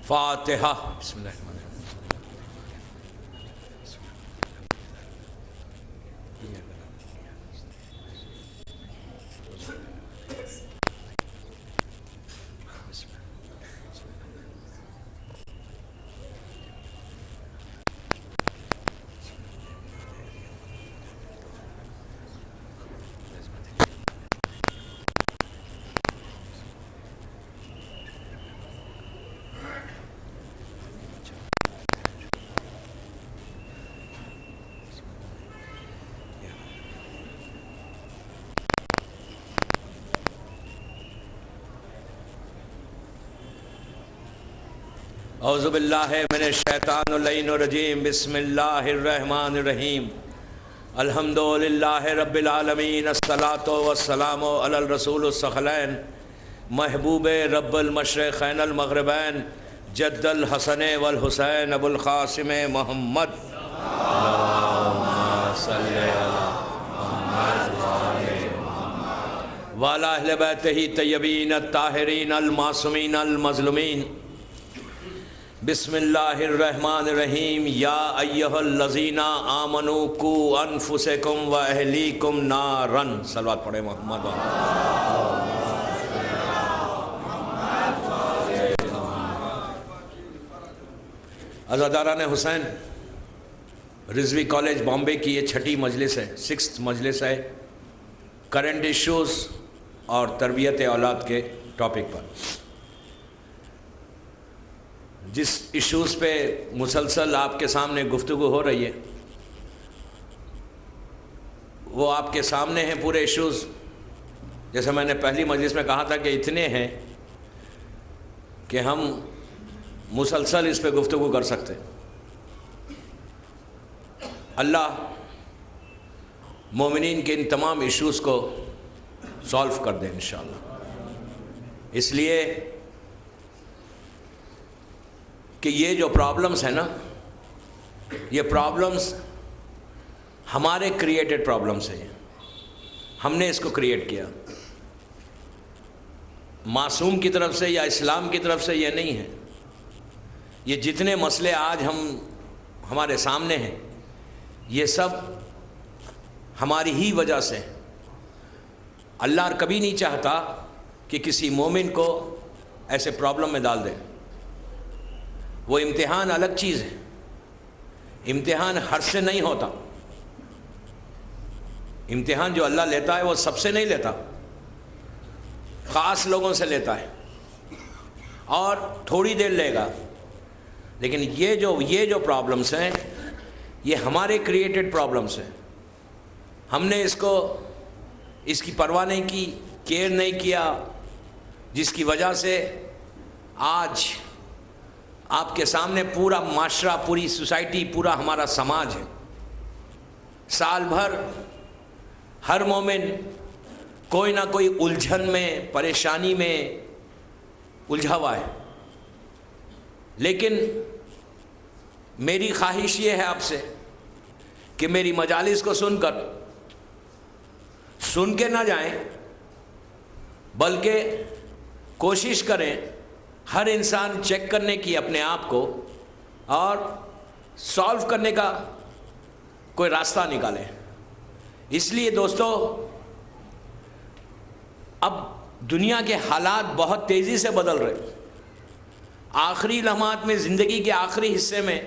فاتحہ۔ بسم اللہ الرحمن الرحیم۔ اعوذ باللہ من الشیطان اللعین الرجیم، بسم اللہ الرحمن الرحیم، الحمد للہ رب العالمین، الصلاۃ والسلام علی الرسول الثقلین، محبوب رب المشرقین المغربین، جد الحسن والحسین ابو القاسم محمد، اللہم صلی علی محمد وعلی اہل بیتہ طیبین الطاہرین المعصومین المظلومین۔ بسم اللہ الرحمن الرحیم، یا ایہا الذین آمنوا قوا انفسکم و اہلیکم نارا۔ صلوات پڑھیں محمد عزاداران حسین، رضوی کالج بامبے کی یہ چھٹی مجلس ہے، 6th مجلس ہے، کرنٹ ایشوز اور تربیت اولاد کے ٹاپک پر۔ جس ایشوز پہ مسلسل آپ کے سامنے گفتگو ہو رہی ہے وہ آپ کے سامنے ہیں پورے ایشوز۔ جیسے میں نے پہلی مجلس میں کہا تھا کہ اتنے ہیں کہ ہم مسلسل اس پہ گفتگو کر سکتے۔ اللہ مومنین کے ان تمام ایشوز کو سالو کر دیں انشاءاللہ۔ اس لیے کہ یہ جو پرابلمز ہیں نا، یہ پرابلمز ہمارے کریٹڈ پرابلمز ہیں، ہم نے اس کو کریٹ کیا۔ معصوم کی طرف سے یا اسلام کی طرف سے یہ نہیں ہے۔ یہ جتنے مسئلے آج ہمارے سامنے ہیں، یہ سب ہماری ہی وجہ سے۔ اللہ کبھی نہیں چاہتا کہ کسی مومن کو ایسے پرابلم میں ڈال دے۔ وہ امتحان الگ چیز ہے، امتحان ہر سے نہیں ہوتا۔ امتحان جو اللہ لیتا ہے وہ سب سے نہیں لیتا، خاص لوگوں سے لیتا ہے اور تھوڑی دیر لے گا۔ لیکن یہ جو پرابلمس ہیں یہ ہمارے کریٹڈ پرابلمس ہیں۔ ہم نے اس کی پرواہ نہیں کی، کیئر نہیں کیا، جس کی وجہ سے آج آپ کے سامنے پورا معاشرہ، پوری سوسائٹی، پورا ہمارا سماج ہے۔ سال بھر ہر مومن کوئی نہ کوئی الجھن میں، پریشانی میں الجھا ہوا ہے۔ لیکن میری خواہش یہ ہے آپ سے کہ میری مجالس کو سن کے نہ جائیں، بلکہ کوشش کریں ہر انسان چیک کرنے کی اپنے آپ کو اور سالو کرنے کا کوئی راستہ نکالے۔ اس لیے دوستو، اب دنیا کے حالات بہت تیزی سے بدل رہے۔ آخری لمحات میں، زندگی کے آخری حصے میں،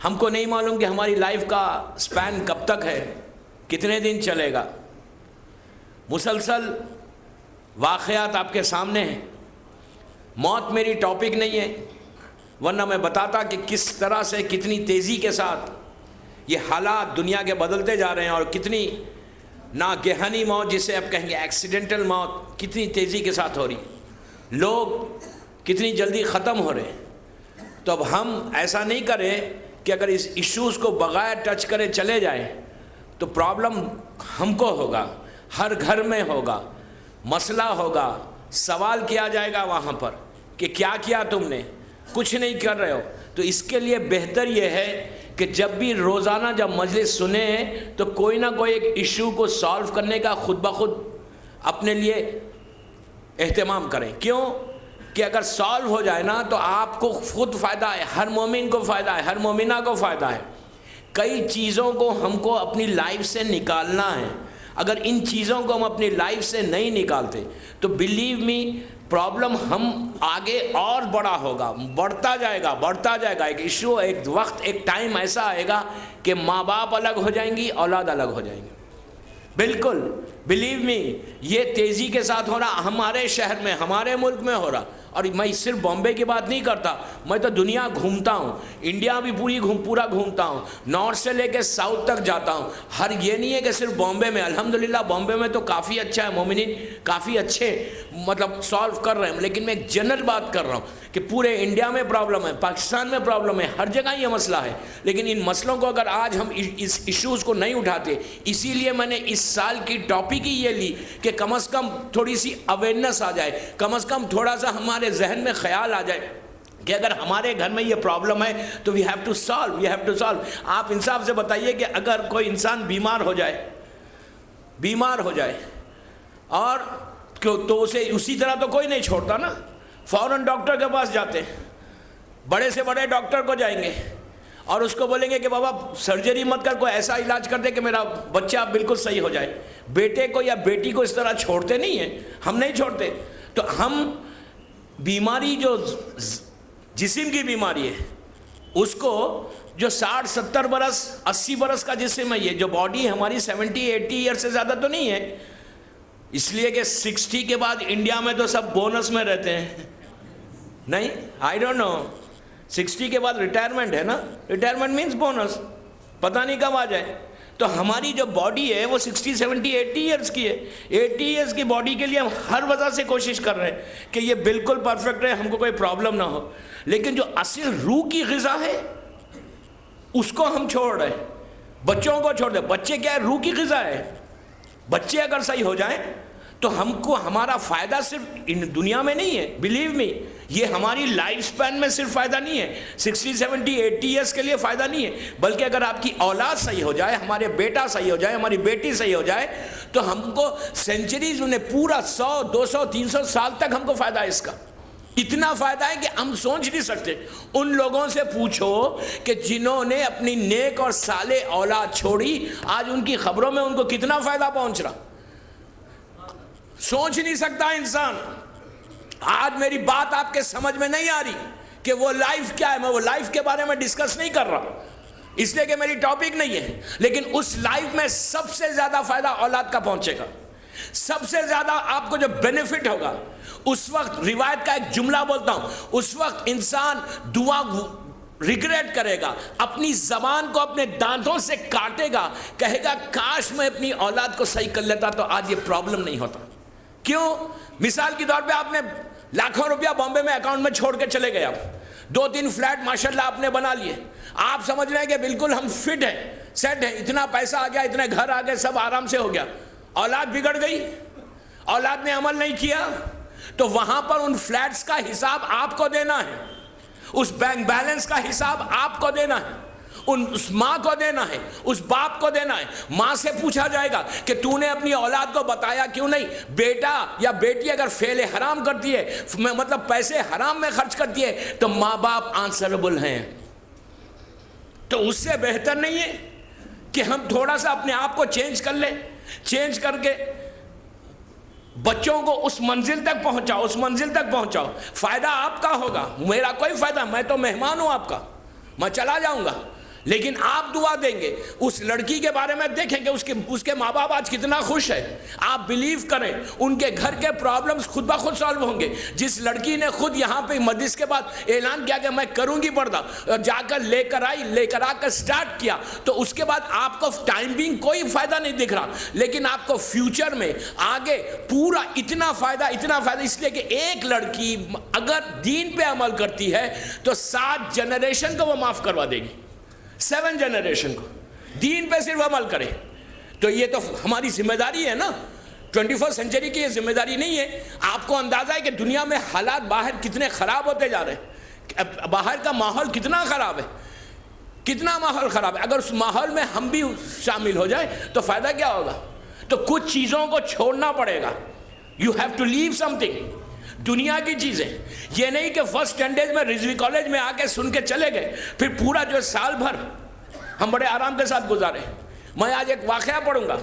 ہم کو نہیں معلوم کہ ہماری لائف کا سپین کب تک ہے، کتنے دن چلے گا۔ مسلسل واقعات آپ کے سامنے ہیں۔ موت میری ٹاپک نہیں ہے، ورنہ میں بتاتا کہ کس طرح سے، کتنی تیزی کے ساتھ یہ حالات دنیا کے بدلتے جا رہے ہیں، اور کتنی ناگہانی موت، جسے آپ کہیں گے ایکسیڈنٹل موت، کتنی تیزی کے ساتھ ہو رہی ہے، لوگ کتنی جلدی ختم ہو رہے ہیں۔ تو اب ہم ایسا نہیں کریں کہ اگر اس ایشوز کو بغیر ٹچ کرے چلے جائیں تو پرابلم ہم کو ہوگا، ہر گھر میں ہوگا، مسئلہ ہوگا، سوال کیا جائے گا وہاں پر کہ کیا کیا تم نے، کچھ نہیں کر رہے ہو۔ تو اس کے لیے بہتر یہ ہے کہ جب بھی روزانہ جب مجلس سنیں تو کوئی نہ کوئی ایک ایشو کو سالو کرنے کا خود بخود اپنے لیے اہتمام کریں۔ کیوں کہ اگر سالو ہو جائے نا تو آپ کو خود فائدہ ہے, ہر مومن کو فائدہ ہے, ہر مومنہ کو فائدہ ہے. کئی چیزوں کو ہم کو اپنی لائف سے نکالنا ہے. اگر ان چیزوں کو ہم اپنی لائف سے نہیں نکالتے تو بلیو می پرابلم ہم آگے اور بڑا ہوگا, بڑھتا جائے گا. ایک ایشو, ایک وقت, ایک ٹائم ایسا آئے گا کہ ماں باپ الگ ہو جائیں گی, اولاد الگ ہو جائیں گی. بالکل بلیو می, یہ تیزی کے ساتھ ہو رہا, ہمارے شہر میں, ہمارے ملک میں ہو رہا. اور میں صرف بامبے کی بات نہیں کرتا, میں تو دنیا گھومتا ہوں, انڈیا بھی پورا گھومتا ہوں, نارتھ سے لے کے ساؤتھ تک جاتا ہوں. ہر یہ نہیں ہے کہ صرف بامبے میں, الحمدللہ بامبے میں تو کافی اچھا ہے, مومنین کافی اچھے مطلب سالو کر رہے ہیں. لیکن میں ایک جنرل بات کر رہا ہوں کہ پورے انڈیا میں پرابلم ہے, پاکستان میں پرابلم ہے, ہر جگہ یہ مسئلہ ہے. لیکن ان مسئلوں کو اگر آج ہم اس ایشوز کو نہیں اٹھاتے, اسی لیے میں نے اس سال کی ٹاپک ہی یہ لی کہ کم از کم تھوڑی سی اویئرنیس آ جائے, کم از کم تھوڑا سا ہمارے ذہن میں خیال آ جائے کہ اگر ہمارے گھر میں یہ پرابلم ہے تو وی ہیو ٹو سالو. آپ انصاف سے بتائیے کہ اگر کوئی انسان بیمار ہو جائے اور تو اسے اسی طرح تو کوئی نہیں چھوڑتا نا, فوراً ڈاکٹر کے پاس جاتے ہیں, بڑے سے بڑے ڈاکٹر کو جائیں گے اور اس کو بولیں گے کہ بابا سرجری مت کر, کوئی ایسا علاج کر دے کہ میرا بچہ بالکل صحیح ہو جائے. بیٹے کو یا بیٹی کو اس طرح چھوڑتے نہیں ہیں, ہم نہیں چھوڑتے. تو ہم بیماری جو جسم کی بیماری ہے اس کو, جو 60-70 برس 80 برس کا جسم ہے, یہ جو باڈی ہماری 70-80 ایئر سے زیادہ تو نہیں ہے, اس لیے کہ 60 کے بعد انڈیا میں تو سب بونس میں رہتے ہیں. نہیں, آئی ڈونٹ نو, 60 کے بعد ریٹائرمنٹ ہے نا, ریٹائرمنٹ مینس بونس, پتہ نہیں کب آ جائے. تو ہماری جو باڈی ہے وہ 60-70-80 ایئرس کی ہے. 80 ایئرس کی باڈی کے لیے ہم ہر وجہ سے کوشش کر رہے ہیں کہ یہ بالکل پرفیکٹ رہے, ہم کو کوئی پرابلم نہ ہو. لیکن جو اصل روح کی غذا ہے اس کو ہم چھوڑ رہے ہیں, بچوں کو چھوڑ دیں. بچے کیا ہے, روح کی غذا ہے. بچے اگر صحیح ہو جائیں تو ہم کو ہمارا فائدہ صرف دنیا میں نہیں ہے, بلیو می, یہ ہماری لائف سپین میں صرف فائدہ نہیں ہے, 60-70-80 ایئرس کے لیے فائدہ نہیں ہے, بلکہ اگر آپ کی اولاد صحیح ہو جائے, ہمارے بیٹا صحیح ہو جائے, ہماری بیٹی صحیح ہو جائے, تو ہم کو سینچریز, انہیں پورا 100-200-300 سال تک ہم کو فائدہ ہے اس کا. اتنا فائدہ ہے کہ ہم سوچ نہیں سکتے. ان لوگوں سے پوچھو کہ جنہوں نے اپنی نیک اور صالح اولاد چھوڑی, آج ان کی خبروں میں ان کو کتنا فائدہ پہنچ رہا, سوچ نہیں سکتا انسان. آج میری بات آپ کے سمجھ میں نہیں آ رہی کہ وہ لائف کیا ہے. میں وہ لائف کے بارے میں ڈسکس نہیں کر رہا اس لیے کہ میری ٹاپک نہیں ہے, لیکن اس لائف میں سب سے زیادہ فائدہ اولاد کا پہنچے گا, سب سے زیادہ آپ کو جو بینیفٹ ہوگا. اس وقت روایت کا ایک جملہ بولتا ہوں, اس وقت انسان دعا ریگریٹ کرے گا, اپنی زبان کو اپنے دانتوں سے کاٹے گا, کہے گا کاش میں اپنی اولاد کو صحیح کر لیتا تو آج یہ پرابلم نہیں ہوتا. کیوں؟ مثال کے طور پہ آپ نے لاکھوں روپیہ بامبے میں اکاؤنٹ میں چھوڑ کے چلے گئے, آپ 2-3 فلیٹ ماشاءاللہ آپ نے بنا لیے, آپ سمجھ رہے ہیں کہ بالکل ہم فٹ ہیں, سیٹ ہیں, اتنا پیسہ آ گیا, اتنے گھر آ گئے, سب آرام سے ہو گیا. اولاد بگڑ گئی, اولاد نے عمل نہیں کیا, تو وہاں پر ان فلیٹس کا حساب آپ کو دینا ہے, اس بینک بیلنس کا حساب آپ کو دینا ہے, اس ماں کو دینا ہے, اس باپ کو دینا ہے. ماں سے پوچھا جائے گا کہ تو نے اپنی اولاد کو بتایا کیوں نہیں. بیٹا یا بیٹی اگر فعل حرام کرتی ہے, مطلب پیسے حرام میں خرچ کرتی ہے, تو ماں باپ آنسربل ہیں. تو اس سے بہتر نہیں ہے کہ ہم تھوڑا سا اپنے آپ کو چینج کر لیں, چینج کر کے بچوں کو اس منزل تک پہنچاؤ. فائدہ آپ کا ہوگا, میرا کوئی فائدہ, میں تو مہمان ہوں آپ کا, میں چلا جاؤں گا, لیکن آپ دعا دیں گے. اس لڑکی کے بارے میں دیکھیں کہ اس کے ماں باپ آج کتنا خوش ہے. آپ بلیو کریں ان کے گھر کے پرابلمز خود بخود سالو ہوں گے. جس لڑکی نے خود یہاں پہ مجلس کے بعد اعلان کیا کہ میں کروں گی پردہ, جا کر لے کر آ کر سٹارٹ کیا, تو اس کے بعد آپ کو ٹائم بینگ کوئی فائدہ نہیں دکھ رہا, لیکن آپ کو فیوچر میں آگے پورا اتنا فائدہ, اس لیے کہ ایک لڑکی اگر دین پہ عمل کرتی ہے تو 7 جنریشن کو وہ معاف کروا دے گی, 7 جنریشن کو دین پہ صرف عمل کرے. تو یہ تو ہماری ذمہ داری ہے نا, 21 سینچری کی یہ ذمہ داری نہیں ہے. آپ کو اندازہ ہے کہ دنیا میں حالات باہر کتنے خراب ہوتے جا رہے ہیں, باہر کا ماحول کتنا خراب ہے, کتنا ماحول خراب ہے. اگر اس ماحول میں ہم بھی شامل ہو جائیں تو فائدہ کیا ہوگا. تو کچھ چیزوں کو چھوڑنا پڑے گا, you have to leave something. دنیا کی چیزیں. یہ نہیں کہ فرسٹ 10 days میں رضوی کالج میں آ کے سن کے چلے گئے, پھر پورا جو سال بھر ہم بڑے آرام کے ساتھ گزارے. میں آج ایک واقعہ پڑھوں گا,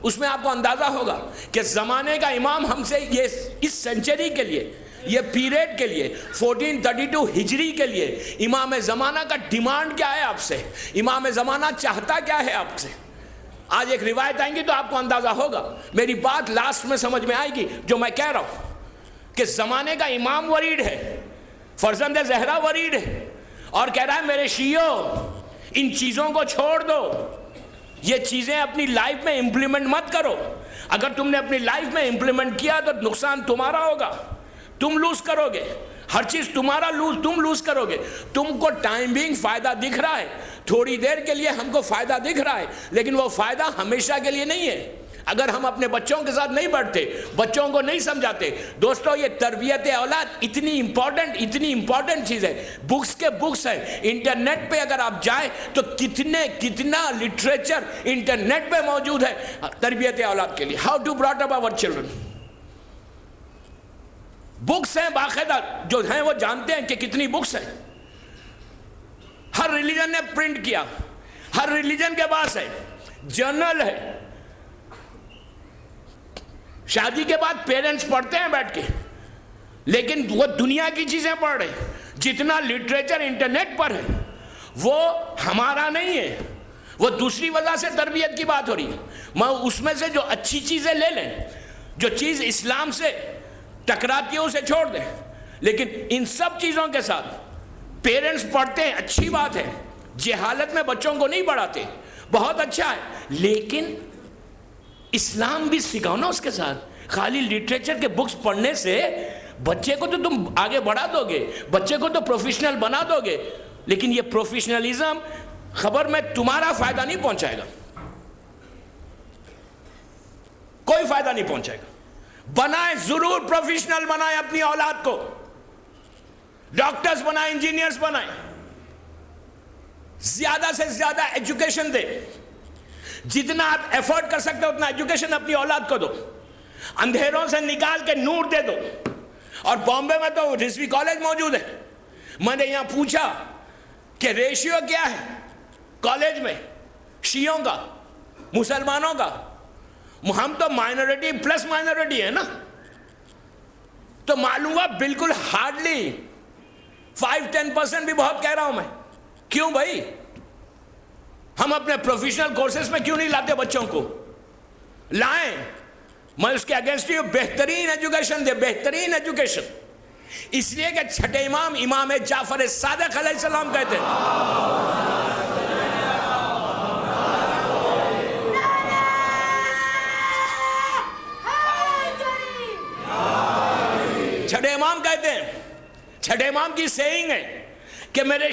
اس میں آپ کو اندازہ ہوگا کہ زمانے کا امام ہم سے یہ اس سینچری کے لیے, یہ پیریڈ کے لیے 1432 ہجری کے لیے امام زمانہ کا ڈیمانڈ کیا ہے آپ سے, امام زمانہ چاہتا کیا ہے آپ سے. آج ایک روایت آئیں گی تو آپ کو اندازہ ہوگا. میری بات لاسٹ میں سمجھ میں آئے گی جو میں کہہ رہا ہوں, کہ زمانے کا امام ورید ہے, فرزند زہرا ورید ہے, اور کہہ رہا ہے میرے شیعوں ان چیزوں کو چھوڑ دو, یہ چیزیں اپنی لائف میں امپلیمنٹ مت کرو. اگر تم نے اپنی لائف میں امپلیمنٹ کیا تو نقصان تمہارا ہوگا, تم لوز کرو گے, ہر چیز تمہارا تم لوز کرو گے. تم کو ٹائم بینگ فائدہ دکھ رہا ہے, تھوڑی دیر کے لیے ہم کو فائدہ دکھ رہا ہے, لیکن وہ فائدہ ہمیشہ کے لیے نہیں ہے. اگر ہم اپنے بچوں کے ساتھ نہیں بیٹھتے, بچوں کو نہیں سمجھاتے. دوستو یہ تربیت اولاد اتنی امپورٹنٹ چیز ہے. بکس کے بکس ہے, انٹرنیٹ پہ اگر آپ جائیں تو کتنا لٹریچر انٹرنیٹ پہ موجود ہے تربیت اولاد کے لیے. How to brought up our children. Books ہیں باقاعدہ, جو ہیں وہ جانتے ہیں کہ کتنی بکس ہیں. ہر ریلیجن نے پرنٹ کیا, ہر ریلیجن کے پاس ہے, جرنل ہے. شادی کے بعد پیرنٹس پڑھتے ہیں بیٹھ کے, لیکن وہ دنیا کی چیزیں پڑھ رہے ہیں. جتنا لٹریچر انٹرنیٹ پر ہے وہ ہمارا نہیں ہے, وہ دوسری وجہ سے تربیت کی بات ہو رہی ہے. میں اس میں سے جو اچھی چیزیں لے لیں, جو چیز اسلام سے ٹکراتی ہے اسے چھوڑ دیں. لیکن ان سب چیزوں کے ساتھ پیرنٹس پڑھتے ہیں, اچھی بات ہے. جہالت میں بچوں کو نہیں پڑھاتے, بہت اچھا ہے, لیکن اسلام بھی سکھاؤ نا اس کے ساتھ. خالی لٹریچر کے بکس پڑھنے سے بچے کو تو تم آگے بڑھا دو گے, بچے کو تو پروفیشنل بنا دو گے, لیکن یہ پروفیشنلزم خبر میں تمہارا فائدہ نہیں پہنچائے گا, کوئی فائدہ نہیں پہنچائے گا. بنائیں, ضرور پروفیشنل بنائیں اپنی اولاد کو, ڈاکٹرز بنائیں, انجینئرز بنائیں, زیادہ سے زیادہ ایجوکیشن دیں. جتنا آپ ایفورٹ کر سکتے ہو اتنا ایجوکیشن اپنی اولاد کو دو, اندھیروں سے نکال کے نور دے دو. اور بامبے میں تو رضوی کالج موجود ہے. میں نے یہاں پوچھا کہ ریشیو کیا ہے کالج میں شیعوں کا مسلمانوں کا. ہم تو مائنورٹی پلس مائنورٹی ہے نا, تو معلوم ہوا بالکل ہارڈلی 5-10% بھی بہت کہہ رہا ہوں میں. کیوں بھائی, ہم اپنے پروفیشنل کورسز میں کیوں نہیں لاتے بچوں کو؟ لائیں, میں اس کے اگینسٹ ہوں. بہترین ایجوکیشن دے, بہترین ایجوکیشن. اس لیے کہ چھٹے امام امام جعفر صادق علیہ السلام کہتے ہیں, چھٹے امام کہتے ہیں, چھٹے امام کی سیئنگ ہے کہ میرے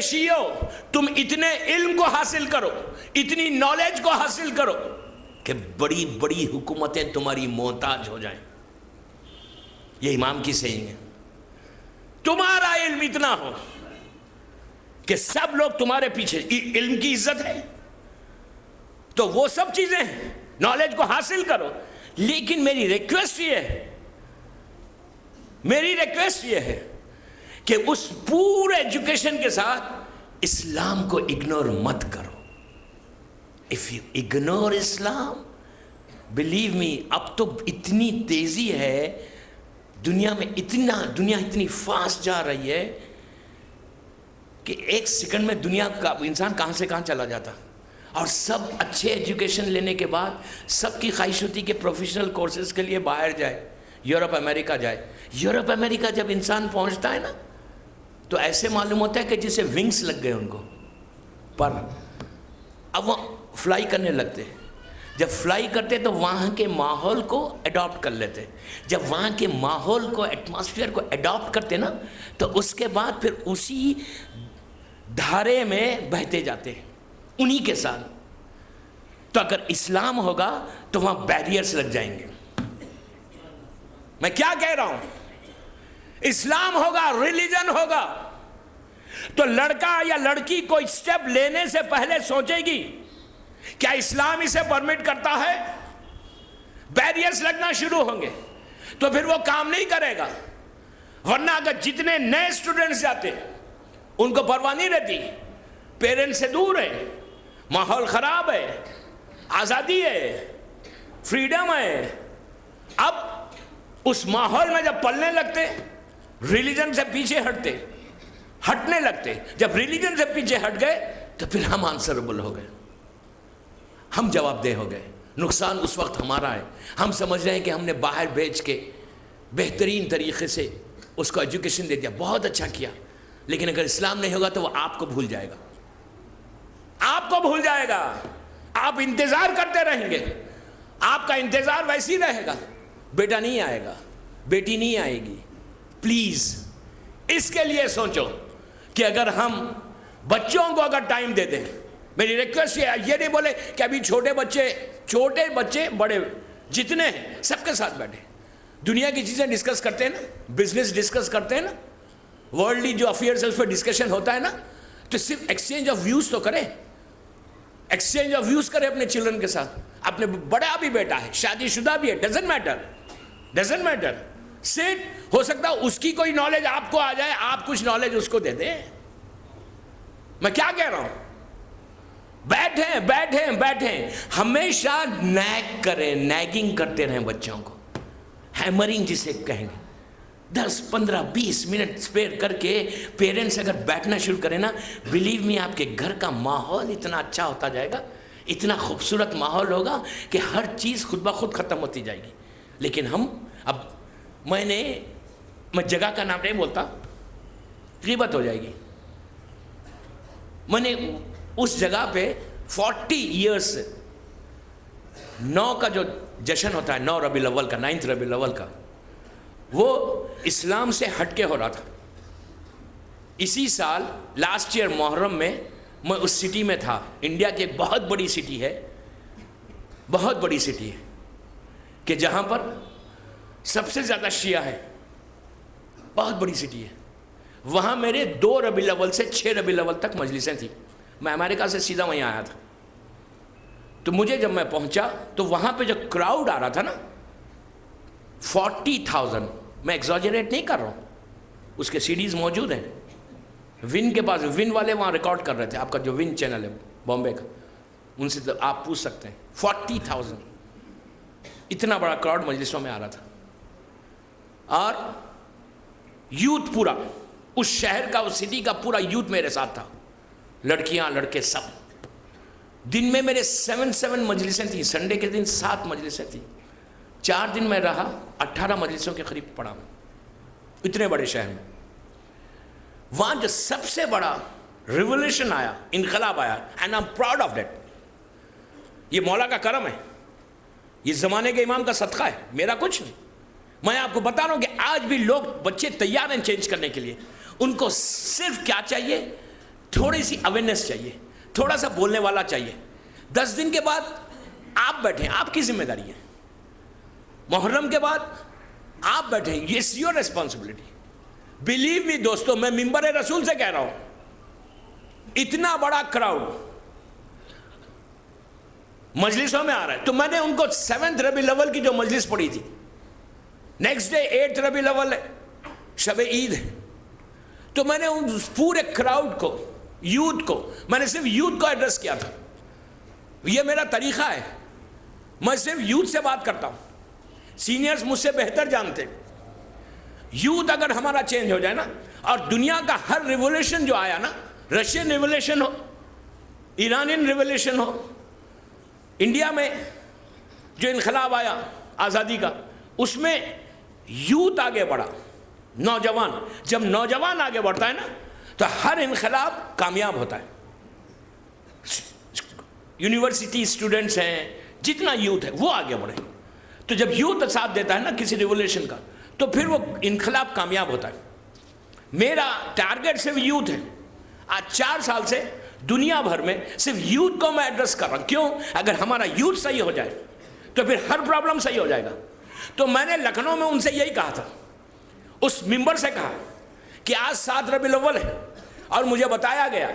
شیعوں تم اتنے علم کو حاصل کرو, اتنی نالج کو حاصل کرو کہ بڑی بڑی حکومتیں تمہاری محتاج ہو جائیں. یہ امام کی سیئنگ ہے. تمہارا علم اتنا ہو کہ سب لوگ تمہارے پیچھے. علم کی عزت ہے تو وہ سب چیزیں ہیں, نالج کو حاصل کرو. لیکن میری ریکویسٹ یہ ہے کہ اس پورے ایجوکیشن کے ساتھ اسلام کو اگنور مت کرو. If you ignore Islam, believe me, اب تو اتنی تیزی ہے دنیا میں, دنیا اتنی فاسٹ جا رہی ہے کہ ایک سیکنڈ میں دنیا کا انسان کہاں سے کہاں چلا جاتا. اور سب اچھے ایجوکیشن لینے کے بعد سب کی خواہش ہوتی کہ پروفیشنل کورسز کے لیے باہر جائے, یورپ امریکہ جائے. یورپ امریکہ جب انسان پہنچتا ہے نا تو ایسے معلوم ہوتا ہے کہ جسے ونگس لگ گئے ان کو, پر اب وہ فلائی کرنے لگتے. جب فلائی کرتے تو وہاں کے ماحول کو اڈاپٹ کر لیتے. جب وہاں کے ماحول کو, ایٹماسفیئر کو اڈاپٹ کرتے نا تو اس کے بعد پھر اسی دھارے میں بہتے جاتے انہی کے ساتھ. تو اگر اسلام ہوگا تو وہاں بیریئرز لگ جائیں گے. میں کیا کہہ رہا ہوں, اسلام ہوگا, ریلیجن ہوگا تو لڑکا یا لڑکی کوئی اسٹیپ لینے سے پہلے سوچے گی کیا اسلام اسے پرمٹ کرتا ہے. بیریئرز لگنا شروع ہوں گے. تو پھر وہ کام نہیں کرے گا. ورنہ اگر جتنے نئے اسٹوڈنٹس جاتے ان کو پرواہ نہیں رہتی, پیرنٹس سے دور ہے, ماحول خراب ہے, آزادی ہے, فریڈم ہے. اب اس ماحول میں جب پلنے لگتے, ریلیجن سے پیچھے ہٹنے لگتے. جب ریلیجن سے پیچھے ہٹ گئے تو پھر ہم آنسربل ہو گئے, ہم جواب دہ ہو گئے. نقصان اس وقت ہمارا ہے. ہم سمجھ رہے ہیں کہ ہم نے باہر بھیج کے بہترین طریقے سے اس کو ایجوکیشن دے دیا, بہت اچھا کیا, لیکن اگر اسلام نہیں ہوگا تو وہ آپ کو بھول جائے گا, آپ کو بھول جائے گا. آپ انتظار کرتے رہیں گے, آپ کا انتظار ویسے ہی رہے گا. بیٹا نہیں آئے گا, بیٹی نہیں آئے گی. پلیز اس کے لیے سوچو کہ اگر ہم بچوں کو اگر ٹائم دے دیں, میری ریکویسٹ یہ نہیں بولے کہ ابھی چھوٹے بچے بڑے جتنے ہیں سب کے ساتھ بیٹھے, دنیا کی چیزیں ڈسکس کرتے ہیں نا, بزنس ڈسکس کرتے ہیں نا, ورلڈلی جو افیئرس ہے اس پہ ڈسکشن ہوتا ہے نا, تو صرف ایکسچینج آف ویوز تو کرے, ایکسچینج آف ویوز کرے اپنے چلڈرن کے ساتھ. اپنے بڑا بھی بیٹا ہے, شادی شدہ بھی ہے, ڈزنٹ میٹر. سیٹ ہو سکتا ہے اس کی کوئی نالج آپ کو آ جائے, آپ کچھ نالج اس کو دے دیں. میں کیا کہہ رہا ہوں؟ بیٹھیں ہمیشہ نیگ کریں, نیگنگ کرتے رہیں بچوں کو, ہیمرنگ جسے کہیں گے. 10-15-20 منٹ اسپیئر کر کے پیرنٹس اگر بیٹھنا شروع کریں نا, بلیو می آپ کے گھر کا ماحول اتنا اچھا ہوتا جائے گا, اتنا خوبصورت ماحول ہوگا کہ ہر چیز خود بخود ختم ہوتی جائے گی. لیکن ہم اب میں جگہ کا نام نہیں بولتا, غیبت ہو جائے گی. میں نے اس جگہ پہ 40 ایئرس سے 9 کا جو جشن ہوتا ہے, 9 ربیع الاول کا, 9 ربیع الاول کا, وہ اسلام سے ہٹ کے ہو رہا تھا. اسی سال لاسٹ ایئر محرم میں اس سٹی میں تھا. انڈیا کی ایک بہت بڑی سٹی ہے, کہ جہاں پر سب سے زیادہ شیعہ ہے, بہت بڑی سٹی ہے. وہاں میرے 2 ربیع الاول سے 6 ربیع الاول تک مجلسیں تھیں. میں امریکہ سے سیدھا وہیں آیا تھا. تو مجھے جب میں پہنچا تو وہاں پہ جو کراؤڈ آ رہا تھا نا, 40,000, میں ایگزاجریٹ نہیں کر رہا ہوں, اس کے سیڈیز موجود ہیں. ون کے پاس, ون والے وہاں ریکارڈ کر رہے تھے, آپ کا جو ون چینل ہے بامبے کا, ان سے آپ پوچھ سکتے ہیں. 40,000, اتنا بڑا کراؤڈ مجلسوں میں آ رہا تھا. اور یوتھ پورا, اس شہر کا, اس سٹی کا پورا یوتھ میرے ساتھ تھا, لڑکیاں لڑکے سب. دن میں میرے 7 مجلسیں تھیں, سنڈے کے دن 7 مجلسیں تھیں. 4 دن میں رہا, 18 مجلسوں کے قریب پڑھا میں, اتنے بڑے شہر میں. وہاں جو سب سے بڑا ریولیوشن آیا, انقلاب آیا, and I am proud of that. یہ مولا کا کرم ہے, یہ زمانے کے امام کا صدقہ ہے, میرا کچھ نہیں. میں آپ کو بتا رہا ہوں کہ آج بھی لوگ, بچے تیار ہیں چینج کرنے کے لیے. ان کو صرف کیا چاہیے, تھوڑی سی اویئرنیس چاہیے, تھوڑا سا بولنے والا چاہیے. 10 دن کے بعد آپ بیٹھیں, آپ کی ذمہ داری ہے. محرم کے بعد آپ بیٹھیں, it's your responsibility. Believe me دوستو, میں منبر رسول سے کہہ رہا ہوں, اتنا بڑا کراؤڈ مجلسوں میں آ رہا ہے. تو میں نے ان کو 7 ربیع الاول کی جو مجلس پڑھی تھی, نیکسٹ ڈے 8 ربیع الاول ہے, شب عید ہے, تو میں نے ان پورے کراؤڈ کو, یوتھ کو, میں نے صرف یوتھ کو ایڈریس کیا تھا. یہ میرا طریقہ ہے, میں صرف یوتھ سے بات کرتا ہوں. سینئرز مجھ سے بہتر جانتے. یوتھ اگر ہمارا چینج ہو جائے نا, اور دنیا کا ہر ریولیوشن جو آیا نا, رشین ریولیوشن ہو, ایرانین ریولیوشن ہو, انڈیا میں جو انقلاب آیا آزادی کا, اس میں یوتھ آگے بڑھا, نوجوان. جب نوجوان آگے بڑھتا ہے نا تو ہر انقلاب کامیاب ہوتا ہے. یونیورسٹی اسٹوڈنٹس ہیں, جتنا یوتھ ہے وہ آگے بڑھے. تو جب یوتھ ساتھ دیتا ہے نا کسی ریولیوشن کا, تو پھر وہ انقلاب کامیاب ہوتا ہے. میرا ٹارگٹ صرف یوتھ ہے. آج 4 سال سے دنیا بھر میں صرف یوتھ کو میں ایڈریس کر رہا ہوں. کیوں؟ اگر ہمارا یوتھ صحیح ہو جائے تو پھر ہر پرابلم صحیح ہو جائے گا. تو میں نے لکھنؤ میں ان سے یہی کہا تھا, اس ممبر سے کہا کہ آج 7 ربیع الاول ہے, اور مجھے بتایا گیا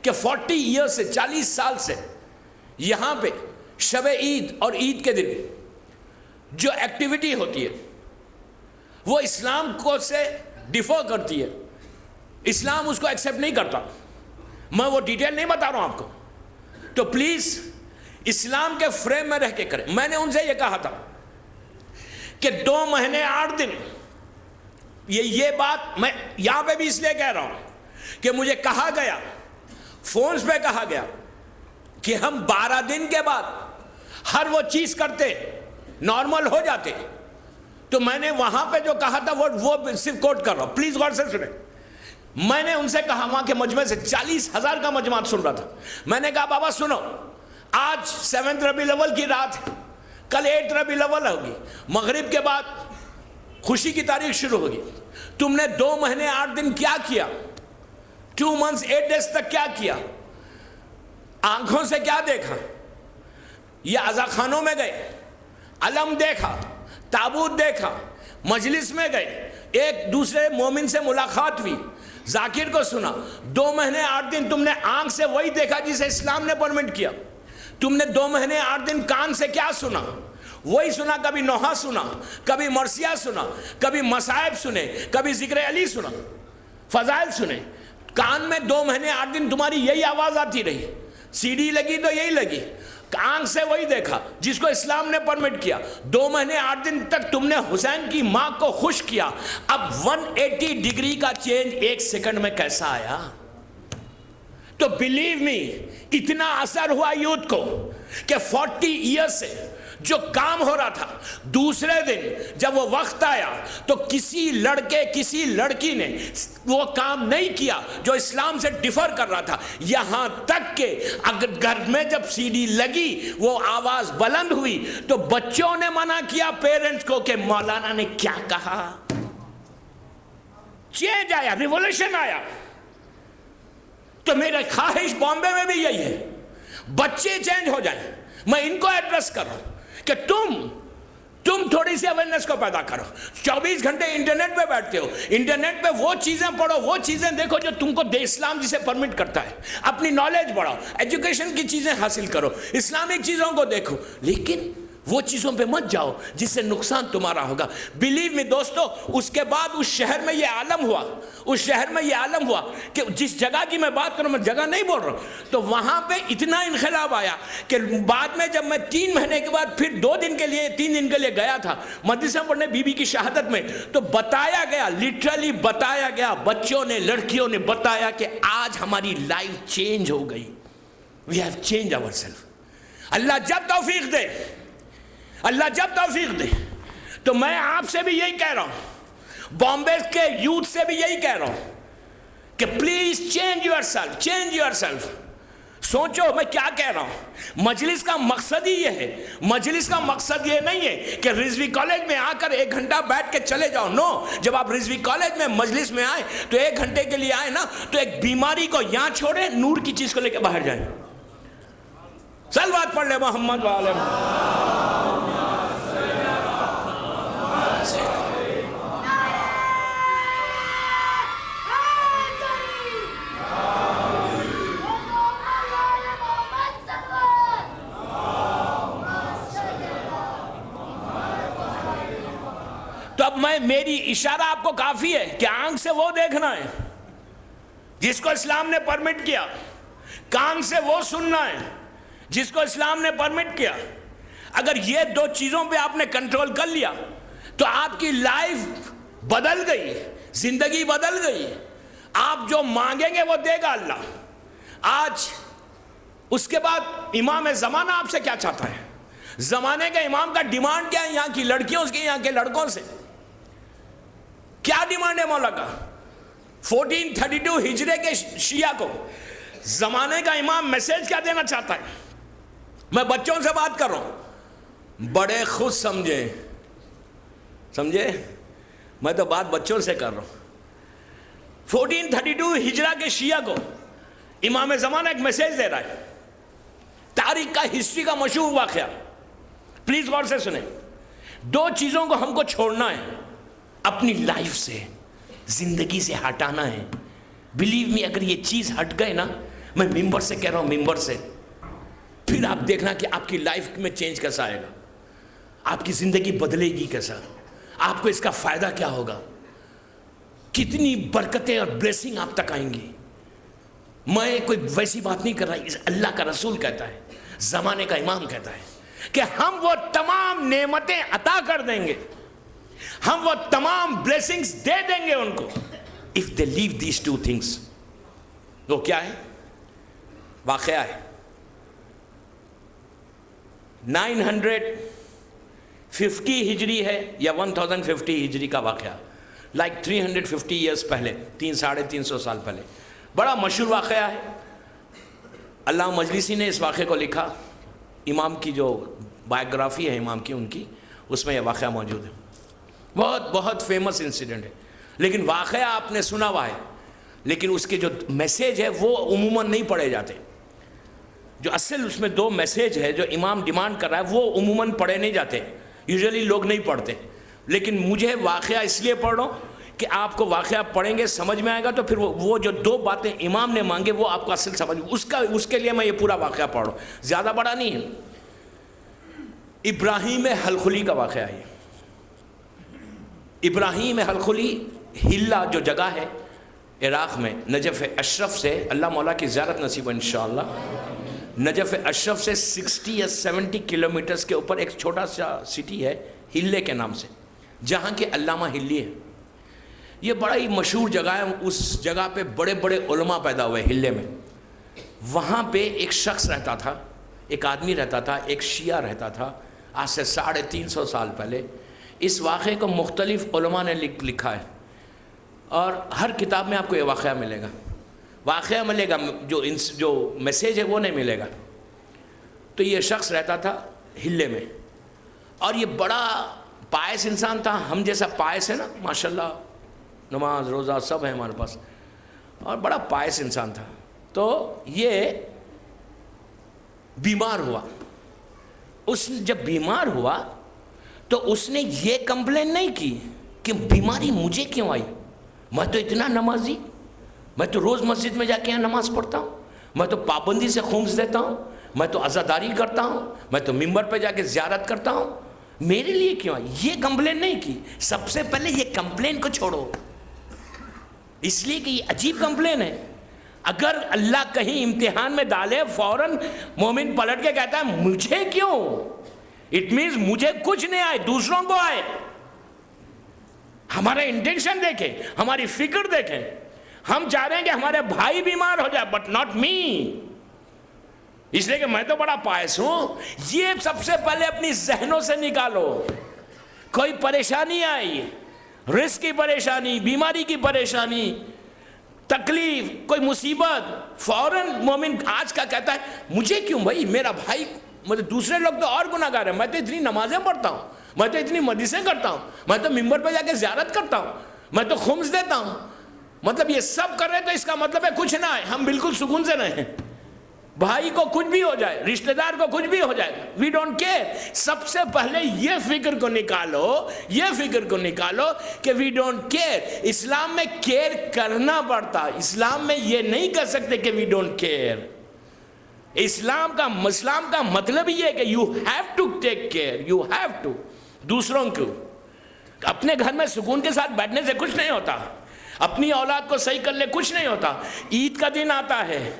کہ 40 ایئر سے, 40 سال سے یہاں پہ شب عید اور عید کے دن جو ایکٹیویٹی ہوتی ہے, وہ اسلام کو سے ڈیفر کرتی ہے، اسلام اس کو ایکسیپٹ نہیں کرتا. میں وہ ڈیٹیل نہیں بتا رہا ہوں آپ کو. تو پلیز اسلام کے فریم میں رہ کے کریں. میں نے ان سے یہ کہا تھا کہ 2 مہینے 8 دن، یہ بات میں یہاں پہ بھی اس لیے کہہ رہا ہوں کہ مجھے کہا گیا، فونز پہ کہا گیا کہ ہم 12 دن کے بعد ہر وہ چیز کرتے نارمل ہو جاتے. تو میں نے وہاں پہ جو کہا تھا وہ صرف کوٹ کر رہا ہوں، پلیز غور سے سنیں. میں نے ان سے کہا، وہاں کے مجمع سے 40,000 کا مجمع سن رہا تھا. میں نے کہا بابا سنو، آج 7 ربیع الاول کی رات ہے، کل 8 ربیع الاول ہوگی، مغرب کے بعد خوشی کی تاریخ شروع ہوگی. تم نے 2 مہینے 8 دن کیا کیا؟ 2 months 8 days تک کیا کیا؟ آنکھوں سے کیا دیکھا؟ یہ عزا خانوں میں گئے، علم دیکھا، تابوت دیکھا، مجلس میں گئے، ایک دوسرے مومن سے ملاقات ہوئی، ذاکر کو سنا. 2 مہینے 8 دن تم نے آنکھ سے وہی دیکھا جسے اسلام نے پرمٹ کیا. تم نے 2 مہینے 8 دن کان سے کیا سنا؟ وہی سنا. کبھی نوحہ سنا، کبھی مرثیہ سنا، کبھی مصائب سنے، کبھی ذکر علی سنا، فضائل سنے. کان میں 2 مہینے 8 دن تمہاری یہی آواز آتی رہی، سی ڈی لگی تو یہی لگی. آنکھ سے وہی دیکھا جس کو اسلام نے پرمٹ کیا. 2 مہینے 8 دن تک تم نے حسین کی ماں کو خوش کیا. اب 180 ڈگری کا چینج 1 سیکنڈ میں کیسا آیا؟ تو بلیو می، اتنا اثر ہوا یوتھ کو کہ 40 ایئر سے جو کام ہو رہا تھا، دوسرے دن جب وہ وقت آیا تو کسی لڑکے کسی لڑکی نے وہ کام نہیں کیا جو اسلام سے ڈیفر کر رہا تھا. یہاں تک کہ اگر گھر میں جب سی ڈی لگی، وہ آواز بلند ہوئی تو بچوں نے منع کیا پیرنٹس کو کہ مولانا نے کیا کہا. چینج آیا، ریولوشن آیا. تو میرا خواہش بامبے میں بھی یہی ہے، بچے چینج ہو جائیں. میں ان کو ایڈریس کر رہا ہوں کہ تم تھوڑی سی اویئرنیس کو پیدا کرو. 24 گھنٹے انٹرنیٹ پہ بیٹھتے ہو، انٹرنیٹ پہ وہ چیزیں پڑھو، وہ چیزیں دیکھو جو تم کو اسلام جسے پرمٹ کرتا ہے. اپنی نالج بڑھاؤ، ایجوکیشن کی چیزیں حاصل کرو، اسلامک چیزوں کو دیکھو، لیکن وہ چیزوں پہ مت جاؤ جس سے نقصان تمہارا ہوگا. بلیو می دوستو، اس کے بعد اس شہر میں یہ عالم ہوا کہ جس جگہ کی میں بات کروں، میں جگہ نہیں بول رہا ہوں، تو وہاں پہ اتنا انقلاب آیا کہ بعد میں جب میں 3 مہینے کے بعد پھر 3 دن کے لیے گیا تھا مدرسہ پڑھنے بی بی کی شہادت میں، تو بتایا گیا، لٹرلی بتایا گیا، بچوں نے، لڑکیوں نے بتایا کہ آج ہماری لائف چینج ہو گئی. We have change our self. اللہ جب توفیق دے تو میں آپ سے بھی یہی کہہ رہا ہوں، بامبے کے یوتھ سے بھی یہی کہہ رہا ہوں کہ پلیز چینج یور سیلف. سوچو میں کیا کہہ رہا ہوں. مجلس کا مقصد ہی یہ ہے، مجلس کا مقصد یہ نہیں ہے کہ رضوی کالج میں آ کر 1 گھنٹہ بیٹھ کے چلے جاؤ. نو، جب آپ رضوی کالج میں مجلس میں آئے تو 1 گھنٹے کے لیے آئے نا، تو ایک بیماری کو یہاں چھوڑے، نور کی چیز کو لے کے باہر جائیں. صلوات پڑھ لے محمد وعلى محمد. تو اب میری اشارہ آپ کو کافی ہے کہ آنکھ سے وہ دیکھنا ہے جس کو اسلام نے پرمٹ کیا، کان سے وہ سننا ہے جس کو اسلام نے پرمٹ کیا. اگر یہ 2 چیزوں پہ آپ نے کنٹرول کر لیا تو آپ کی لائف بدل گئی، زندگی بدل گئی. آپ جو مانگیں گے وہ دے گا اللہ. آج اس کے بعد امام زمانہ آپ سے کیا چاہتا ہے؟ زمانے کے امام کا ڈیمانڈ کیا ہے یہاں کی لڑکیوں سے، یہاں کے لڑکوں سے؟ کیا ڈیمانڈ ہے مولا کا؟ 1432 ہجرے کے شیعہ کو زمانے کا امام میسیج کیا دینا چاہتا ہے؟ میں بچوں سے بات کر رہا ہوں، بڑے خود سمجھے، میں تو بات بچوں سے کر رہا ہوں. 1432 ہجرہ کے شیعہ کو امام زمانہ ایک میسیج دے رہا ہے، تاریخ کا، ہسٹری کا مشہور واقعہ. پلیز غور سے سنیں. 2 چیزوں کو ہم کو چھوڑنا ہے اپنی لائف سے، زندگی سے ہٹانا ہے. بلیو می، اگر یہ چیز ہٹ گئے نا، میں ممبر سے کہہ رہا ہوں، ممبر سے، پھر آپ دیکھنا کہ آپ کی لائف میں چینج کیسا آئے گا، آپ کی زندگی بدلے گی کیسا. آپ کو اس کا فائدہ کیا ہوگا, کتنی برکتیں اور بلیسنگ آپ تک آئیں گی. میں کوئی ویسی بات نہیں کر رہا, اللہ کا رسول کہتا ہے, زمانے کا امام کہتا ہے کہ ہم وہ تمام نعمتیں عطا کر دیں گے, ہم وہ تمام بلیسنگز دے دیں گے ان کو, if they leave these two things. وہ کیا ہے؟ واقعہ ہے 950 ہجری ہے یا 1050 ہجری کا واقعہ, لائک 350 ایئرس پہلے, 350 سال پہلے. بڑا مشہور واقعہ ہے. علامہ مجلسی نے اس واقعے کو لکھا, امام کی جو بائیوگرافی ہے امام کی, ان کی, اس میں یہ واقعہ موجود ہے. بہت بہت فیمس انسیڈنٹ ہے, لیکن واقعہ آپ نے سنا ہوا ہے, لیکن اس کے جو میسیج ہے وہ عموماً نہیں پڑھے جاتے. جو اصل اس میں 2 میسیج ہے جو امام ڈیمانڈ کر رہا ہے وہ عموماً پڑھے نہیں جاتے, یوزلی لوگ نہیں پڑھتے. لیکن مجھے واقعہ اس لیے پڑھ رہا ہوں کہ آپ کو واقعہ پڑھیں گے سمجھ میں آئے گا, تو پھر وہ جو 2 باتیں امام نے مانگے وہ آپ کو اصل سمجھ, اس کے لیے میں یہ پورا واقعہ پڑھ رہا ہوں, زیادہ بڑا نہیں ہے. ابراہیم حلخلی کا واقعہ ہے. ابراہیم حلخلی ہلا جو جگہ ہے عراق میں, نجف اشرف سے, اللہ مولا کی زیارت نصیب انشاءاللہ, نجف اشرف سے 60 یا 70 کلومیٹرز کے اوپر ایک چھوٹا سا سٹی ہے ہلے کے نام سے, جہاں کے علامہ ہلی ہے. یہ بڑا ہی مشہور جگہ ہے, اس جگہ پہ بڑے بڑے علماء پیدا ہوئے ہلے میں. وہاں پہ ایک شخص رہتا تھا, ایک آدمی رہتا تھا, ایک شیعہ رہتا تھا, آج سے 350 سال پہلے. اس واقعے کو مختلف علماء نے لکھا ہے, اور ہر کتاب میں آپ کو یہ واقعہ ملے گا, واقعہ ملے گا, جو میسیج ہے وہ نہیں ملے گا. تو یہ شخص رہتا تھا ہلے میں, اور یہ بڑا پائس انسان تھا, ہم جیسا پائس ہے نا ماشاءاللہ, نماز روزہ سب ہے ہمارے پاس, اور بڑا پائس انسان تھا. تو یہ بیمار ہوا. جب بیمار ہوا تو اس نے یہ کمپلین نہیں کی کہ بیماری مجھے کیوں آئی, میں تو اتنا نمازی, میں تو روز مسجد میں جا کے یہاں نماز پڑھتا ہوں, میں تو پابندی سے خمس دیتا ہوں, میں تو عزاداری کرتا ہوں, میں تو ممبر پہ جا کے زیارت کرتا ہوں, میرے لیے کیوں آئی؟ یہ کمپلین نہیں کی. سب سے پہلے یہ کمپلین کو چھوڑو, اس لیے کہ یہ عجیب کمپلین ہے. اگر اللہ کہیں امتحان میں ڈالے, فوراً مومن پلٹ کے کہتا ہے مجھے کیوں, اٹ مینز مجھے کچھ نہیں آئے, دوسروں کو آئے. ہمارا انٹینشن دیکھیں, ہماری فکر دیکھیں. ہم چاہ رہے ہیں کہ ہمارے بھائی بیمار ہو جائے, بٹ ناٹ می, اس لیے کہ میں تو بڑا پائس ہوں. یہ سب سے پہلے اپنی ذہنوں سے نکالو. کوئی پریشانی آئی, رزق کی پریشانی, بیماری کی پریشانی, تکلیف, کوئی مصیبت, فوراً مومن آج کا کہتا ہے مجھے کیوں بھائی, میرا بھائی, مطلب دوسرے لوگ تو اور گناہگار ہیں, میں تو اتنی نمازیں پڑھتا ہوں, میں تو اتنی مجلسیں کرتا ہوں, میں تو ممبر پہ جا کے زیارت کرتا ہوں, میں تو خمس دیتا ہوں. مطلب یہ سب کر رہے تو اس کا مطلب ہے کچھ نہ ہے, ہم بالکل سکون سے رہیں. بھائی کو کچھ بھی ہو جائے, رشتہ دار کو کچھ بھی ہو جائے, وی ڈونٹ کیئر. سب سے پہلے یہ فکر کو نکالو, یہ فکر کو نکالو کہ وی ڈونٹ کیئر. اسلام میں کیئر کرنا پڑتا, اسلام میں یہ نہیں کر سکتے کہ وی ڈونٹ کیئر. اسلام کا مطلب یہ ہے کہ you have to take care, you have to. دوسروں کو, اپنے گھر میں سکون کے ساتھ بیٹھنے سے کچھ نہیں ہوتا, اپنی اولاد کو صحیح کر لے کچھ نہیں ہوتا. عید کا دن آتا ہے,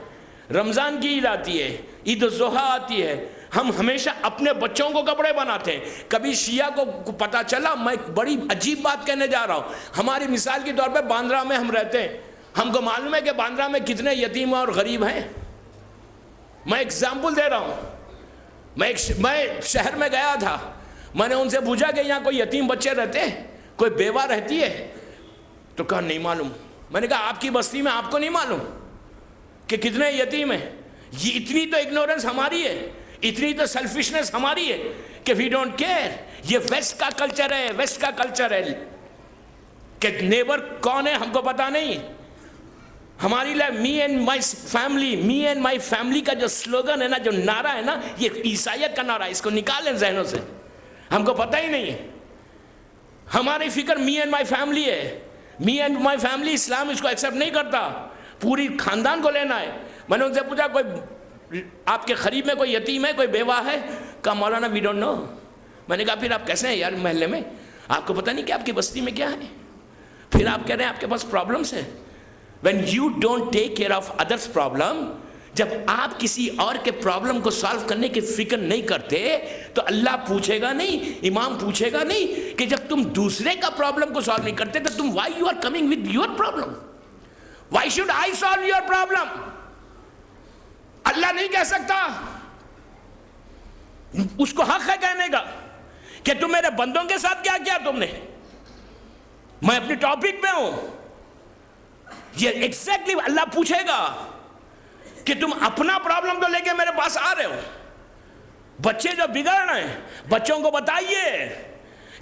رمضان کی عید آتی ہے, عید الضحیٰ آتی ہے, ہم ہمیشہ اپنے بچوں کو کپڑے بناتے ہیں. کبھی شیعہ کو پتہ چلا, میں بڑی عجیب بات کہنے جا رہا ہوں, ہماری مثال کے طور پہ باندرا میں ہم رہتے ہیں, ہم کو معلوم ہے کہ باندرا میں کتنے یتیم اور غریب ہیں. میں ایگزامپل دے رہا ہوں. میں شہر میں گیا تھا, میں نے ان سے پوچھا کہ یہاں کوئی یتیم بچے رہتے ہیں, کوئی بیوہ رہتی ہے؟ تو کہا نہیں معلوم. میں نے کہا آپ کی بستی میں آپ کو نہیں معلوم کہ کتنے یتیم ہیں؟ یہ اتنی تو اگنورنس ہماری ہے, اتنی تو سیلفشنس ہماری ہے کہ وی ڈونٹ کیئر. یہ ویسٹ کا کلچر ہے, ویسٹ کا کلچر ہے کہ نیبر کون ہے ہم کو پتا نہیں. ہماری لیے می and my family, me and my family کا جو سلوگن ہے نا, جو نعرہ ہے نا, یہ عیسائیت کا نعرہ, اس کو نکالیں ذہنوں سے, ہم کو پتہ ہی نہیں ہے. ہماری فکر می اینڈ مائی فیملی ہے. می اینڈ مائی فیملی اسلام اس کو ایکسیپٹ نہیں کرتا, پوری خاندان کو لینا ہے. میں نے ان سے پوچھا کوئی آپ کے قریب میں کوئی یتیم ہے, کوئی بیوہ ہے؟ کہا مولانا وی ڈونٹ نو. میں نے کہا پھر آپ کیسے ہیں یار محلے میں؟ آپ کو پتہ نہیں کہ آپ کی بستی میں کیا ہے، پھر آپ کہہ رہے ہیں آپ کے پاس پرابلمس ہیں. when you don't take care of others problem، جب آپ کسی اور کے پرابلم کو سالو کرنے کی فکر نہیں کرتے تو اللہ پوچھے گا نہیں، امام پوچھے گا نہیں کہ جب تم دوسرے کا پرابلم کو سالو نہیں کرتے تو تم why you are coming with your problem، why should I solve your problem. اللہ نہیں کہہ سکتا، اس کو حق ہے کہنے کا کہ تم میرے بندوں کے ساتھ کیا کیا تم نے. میں اپنی ٹاپک پہ ہوں، یہ ایگزیکٹلی اللہ پوچھے گا کہ تم اپنا پرابلم تو لے کے میرے پاس آ رہے ہو. بچے جو بگڑ رہے ہیں بچوں کو بتائیے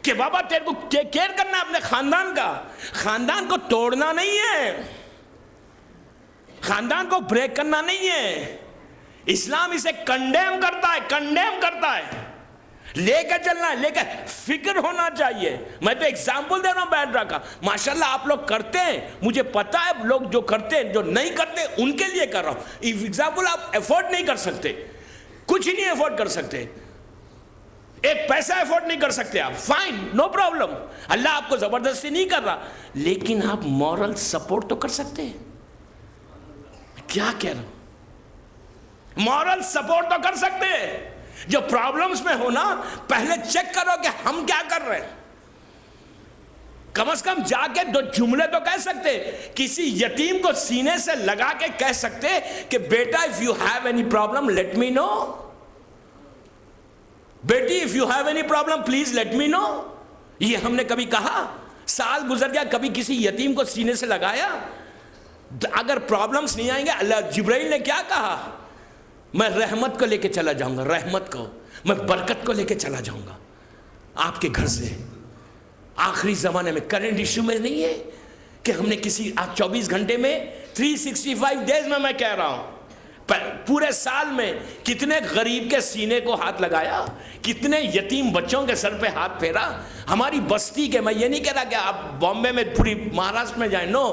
کہ بابا تیرے کو کیئر کرنا ہے اپنے خاندان کا، خاندان کو توڑنا نہیں ہے، خاندان کو بریک کرنا نہیں ہے. اسلام اسے کنڈیم کرتا ہے، کنڈیم کرتا ہے، لے کے چلنا ہے، لے کے فکر ہونا چاہیے. میں تو ایگزامپل دے رہا ہوں بیٹرا کا، ماشاءاللہ آپ لوگ کرتے ہیں، مجھے پتا ہے لوگ جو کرتے ہیں، جو نہیں کرتے ان کے لیے کر رہا ہوں. ایگزامپل آپ افورڈ نہیں کر سکتے، کچھ نہیں افورڈ کر سکتے، ایک پیسہ افورڈ نہیں کر سکتے آپ، فائن، نو پرابلم، اللہ آپ کو زبردستی نہیں کر رہا، لیکن آپ مورل سپورٹ تو کر سکتے ہیں. کیا کہہ رہا ہوں، مورل سپورٹ تو کر سکتے ہیں. جو پرابلمز میں ہونا پہلے چیک کرو کہ ہم کیا کر رہے ہیں. کم از کم جا کے دو جملے تو کہہ سکتے، کسی یتیم کو سینے سے لگا کے کہہ سکتے کہ بیٹا if you have any problem let me know، بیٹی if you have any problem please let me know. یہ ہم نے کبھی کہا؟ سال گزر گیا کبھی کسی یتیم کو سینے سے لگایا؟ اگر پرابلمز نہیں آئیں گے، اللہ جبرائیل نے کیا کہا؟ میں رحمت کو لے کے چلا جاؤں گا، رحمت کو، میں برکت کو لے کے چلا جاؤں گا آپ کے گھر سے. آخری زمانے میں کرنٹ ایشو میں نہیں ہے کہ ہم نے کسی آج 24 گھنٹے میں 365 ڈیز میں کہہ رہا ہوں پورے سال میں کتنے غریب کے سینے کو ہاتھ لگایا، کتنے یتیم بچوں کے سر پہ ہاتھ پھیرا. ہماری بستی کے، میں یہ نہیں کہہ رہا کہ آپ بامبے میں پوری مہاراشٹر میں جائیں، نو،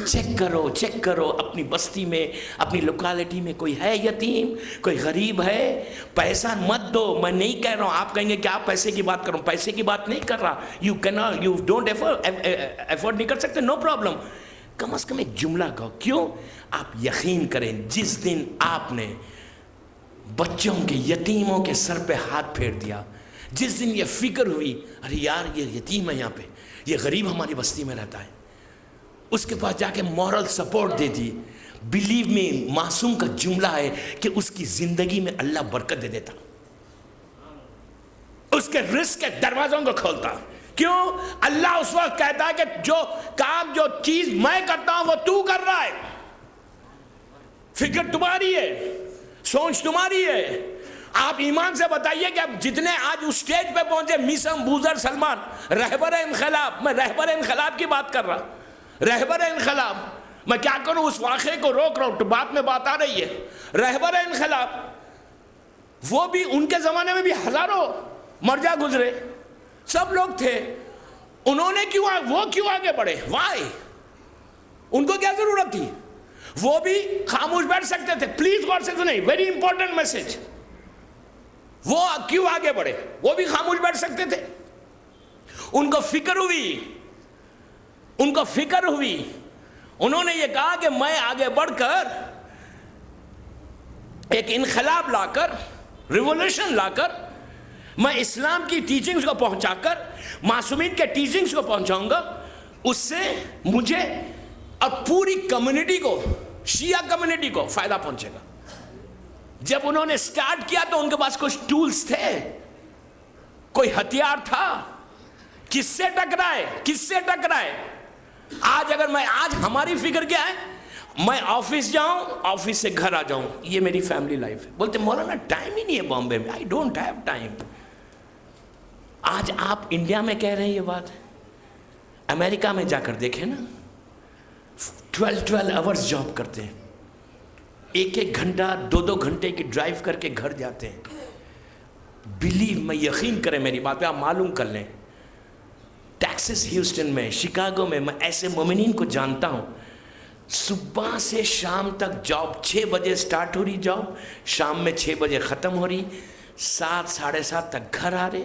چیک کرو اپنی بستی میں، اپنی لوکیلٹی میں کوئی ہے یتیم، کوئی غریب ہے. پیسہ مت دو، میں نہیں کہہ رہا ہوں، آپ کہیں گے کہ آپ پیسے کی بات کرو، پیسے کی بات نہیں کر رہا. یو ڈونٹ افورڈ نہیں کر سکتے، نو پرابلم. کم از کم ایک جملہ کہو. کیوں؟ آپ یقین کریں جس دن آپ نے بچوں کے، یتیموں کے سر پہ ہاتھ پھیر دیا، جس دن یہ فکر ہوئی ارے یار یہ یتیم ہے یہاں پہ، یہ غریب ہماری بستی میں رہتا ہے، اس کے پاس جا کے مورل سپورٹ دے دی، بلیو می، معصوم کا جملہ ہے کہ اس کی زندگی میں اللہ برکت دے دیتا، اس کے رزق کے دروازوں کو کھولتا. کیوں؟ اللہ اس وقت کہتا ہے کہ جو کام، جو چیز میں کرتا ہوں وہ تو کر رہا ہے، فکر تمہاری ہے، سوچ تمہاری ہے. آپ ایمان سے بتائیے کہ اب جتنے آج اس سٹیج پہ پہنچے، میسم، بوزر، سلمان، رہبر انقلاب، میں رہبر انقلاب کی بات کر رہا، رہبر انقلاب. میں کیا کروں، اس واقعے کو روک رہا ہوں، تو بات میں بات آ رہی ہے. رہبر انقلاب وہ بھی ان کے زمانے میں بھی ہزاروں مرجع گزرے، سب لوگ تھے. انہوں نے وہ کیوں آگے بڑھے؟ وائی؟ ان کو کیا ضرورت تھی؟ وہ بھی خاموش بیٹھ سکتے تھے. پلیز غور سے سنیں، ویری امپورٹنٹ میسج. وہ کیوں آگے بڑھے؟ وہ بھی خاموش بیٹھ سکتے تھے. ان کو فکر ہوئی، انہوں نے یہ کہا کہ میں آگے بڑھ کر ایک انقلاب لا کر، ریولوشن لا کر، میں اسلام کی ٹیچنگز کو پہنچا کر، معصومین کے ٹیچنگز کو پہنچاؤں گا. اس سے مجھے اور پوری کمیونٹی کو، شیعہ کمیونٹی کو فائدہ پہنچے گا. جب انہوں نے سٹارٹ کیا تو ان کے پاس کچھ ٹولز تھے، کوئی ہتھیار تھا. کس سے ٹکرائے؟ آج ہماری فکر کیا ہے؟ میں آفس جاؤں، آفس سے گھر آ جاؤں، یہ میری فیملی لائف ہے. بولتے مولانا ٹائم ہی نہیں ہے بامبے میں، آئی ڈونٹ ہیو ٹائم. آج آپ انڈیا میں کہہ رہے ہیں یہ بات، امریکہ میں جا کر دیکھیں نا، 12 آورز جاب کرتے ہیں، 1 گھنٹہ 2 گھنٹے کی ڈرائیو کر کے گھر جاتے ہیں. بلیو میں، یقین کریں میری بات پہ، آپ معلوم کر لیں. ٹیکسس، ہیوسٹن میں، شکاگو میں ایسے مومنین کو جانتا ہوں، صبح سے شام تک جاب، 6 بجے سٹارٹ ہو رہی جاب، شام میں 6 بجے ختم ہو رہی، 7 ساڑھے 7 تک گھر آ رہے.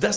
10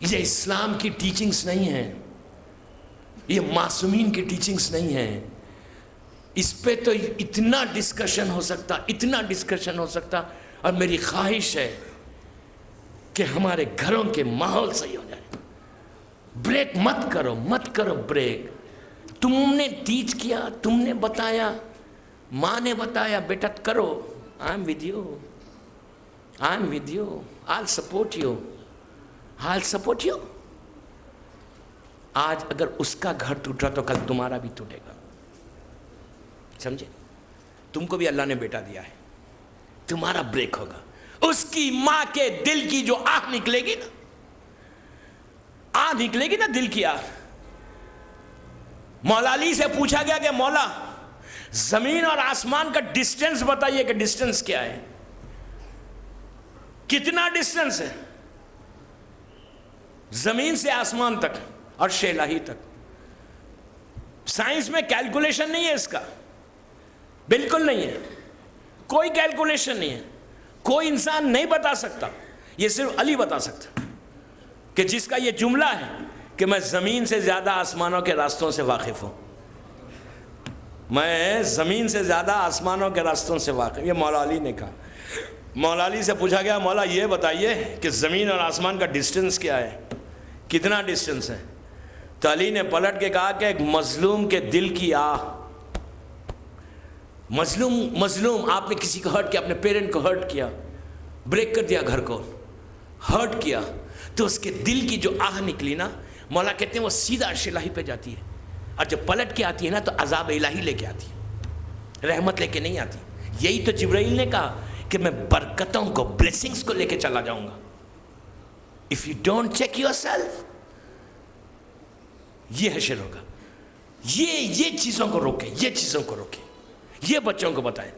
یہ اسلام کی ٹیچنگز نہیں ہیں، یہ معصومین کی ٹیچنگز نہیں ہیں. اس پہ تو اتنا ڈسکشن ہو سکتا، اتنا ڈسکشن ہو سکتا. اور میری خواہش ہے کہ ہمارے گھروں کے ماحول صحیح ہو جائے. بریک مت کرو، مت کرو بریک. تم نے ٹیچ کیا، تم نے بتایا، ماں نے بتایا بیٹا کرو. I am with you, I am with you, I support you, I support you. آج اگر اس کا گھر ٹوٹا تو کل تمہارا بھی ٹوٹے گا. سمجھے؟ تم کو بھی اللہ نے بیٹا دیا ہے، تمہارا بریک ہوگا. اس کی ماں کے دل کی جو آہ نکلے گی نا، آہ نکلے گی نا دل کی آہ. مولا علی سے پوچھا گیا کہ مولا زمین اور آسمان کا ڈسٹنس بتائیے کہ ڈسٹنس کیا ہے، کتنا ڈسٹنس ہے زمین سے آسمان تک اور عرش الہی تک. سائنس میں کیلکولیشن نہیں ہے اس کا، بالکل نہیں ہے، کوئی کیلکولیشن نہیں ہے. کوئی انسان نہیں بتا سکتا، یہ صرف علی بتا سکتا کہ جس کا یہ جملہ ہے کہ میں زمین سے زیادہ آسمانوں کے راستوں سے واقف ہوں. میں زمین سے زیادہ آسمانوں کے راستوں سے واقف. یہ مولا علی نے کہا. مولا علی سے پوچھا گیا مولا یہ بتائیے کہ زمین اور آسمان کا ڈسٹنس کیا ہے، کتنا ڈسٹنس ہے. تو علی نے پلٹ کے کہا کہ ایک مظلوم کے دل کی آہ. مظلوم آپ نے کسی کو ہرٹ کیا، اپنے پیرنٹ کو ہرٹ کیا، بریک کر دیا گھر کو، ہرٹ کیا، تو اس کے دل کی جو آہ نکلی نا، مولا کہتے ہیں وہ سیدھا عرش الہی پہ جاتی ہے. اور جب پلٹ کے آتی ہے نا تو عذاب الہی لے کے آتی ہے، رحمت لے کے نہیں آتی. یہی تو جبرائیل نے کہا کہ میں برکتوں کو، بلیسنگز کو لے کے چلا جاؤں گا. If you don't check yourself, یہ حشر ہوگا. یہ چیزوں کو روکے، یہ چیزوں کو روکے، یہ بچوں کو بتائیں.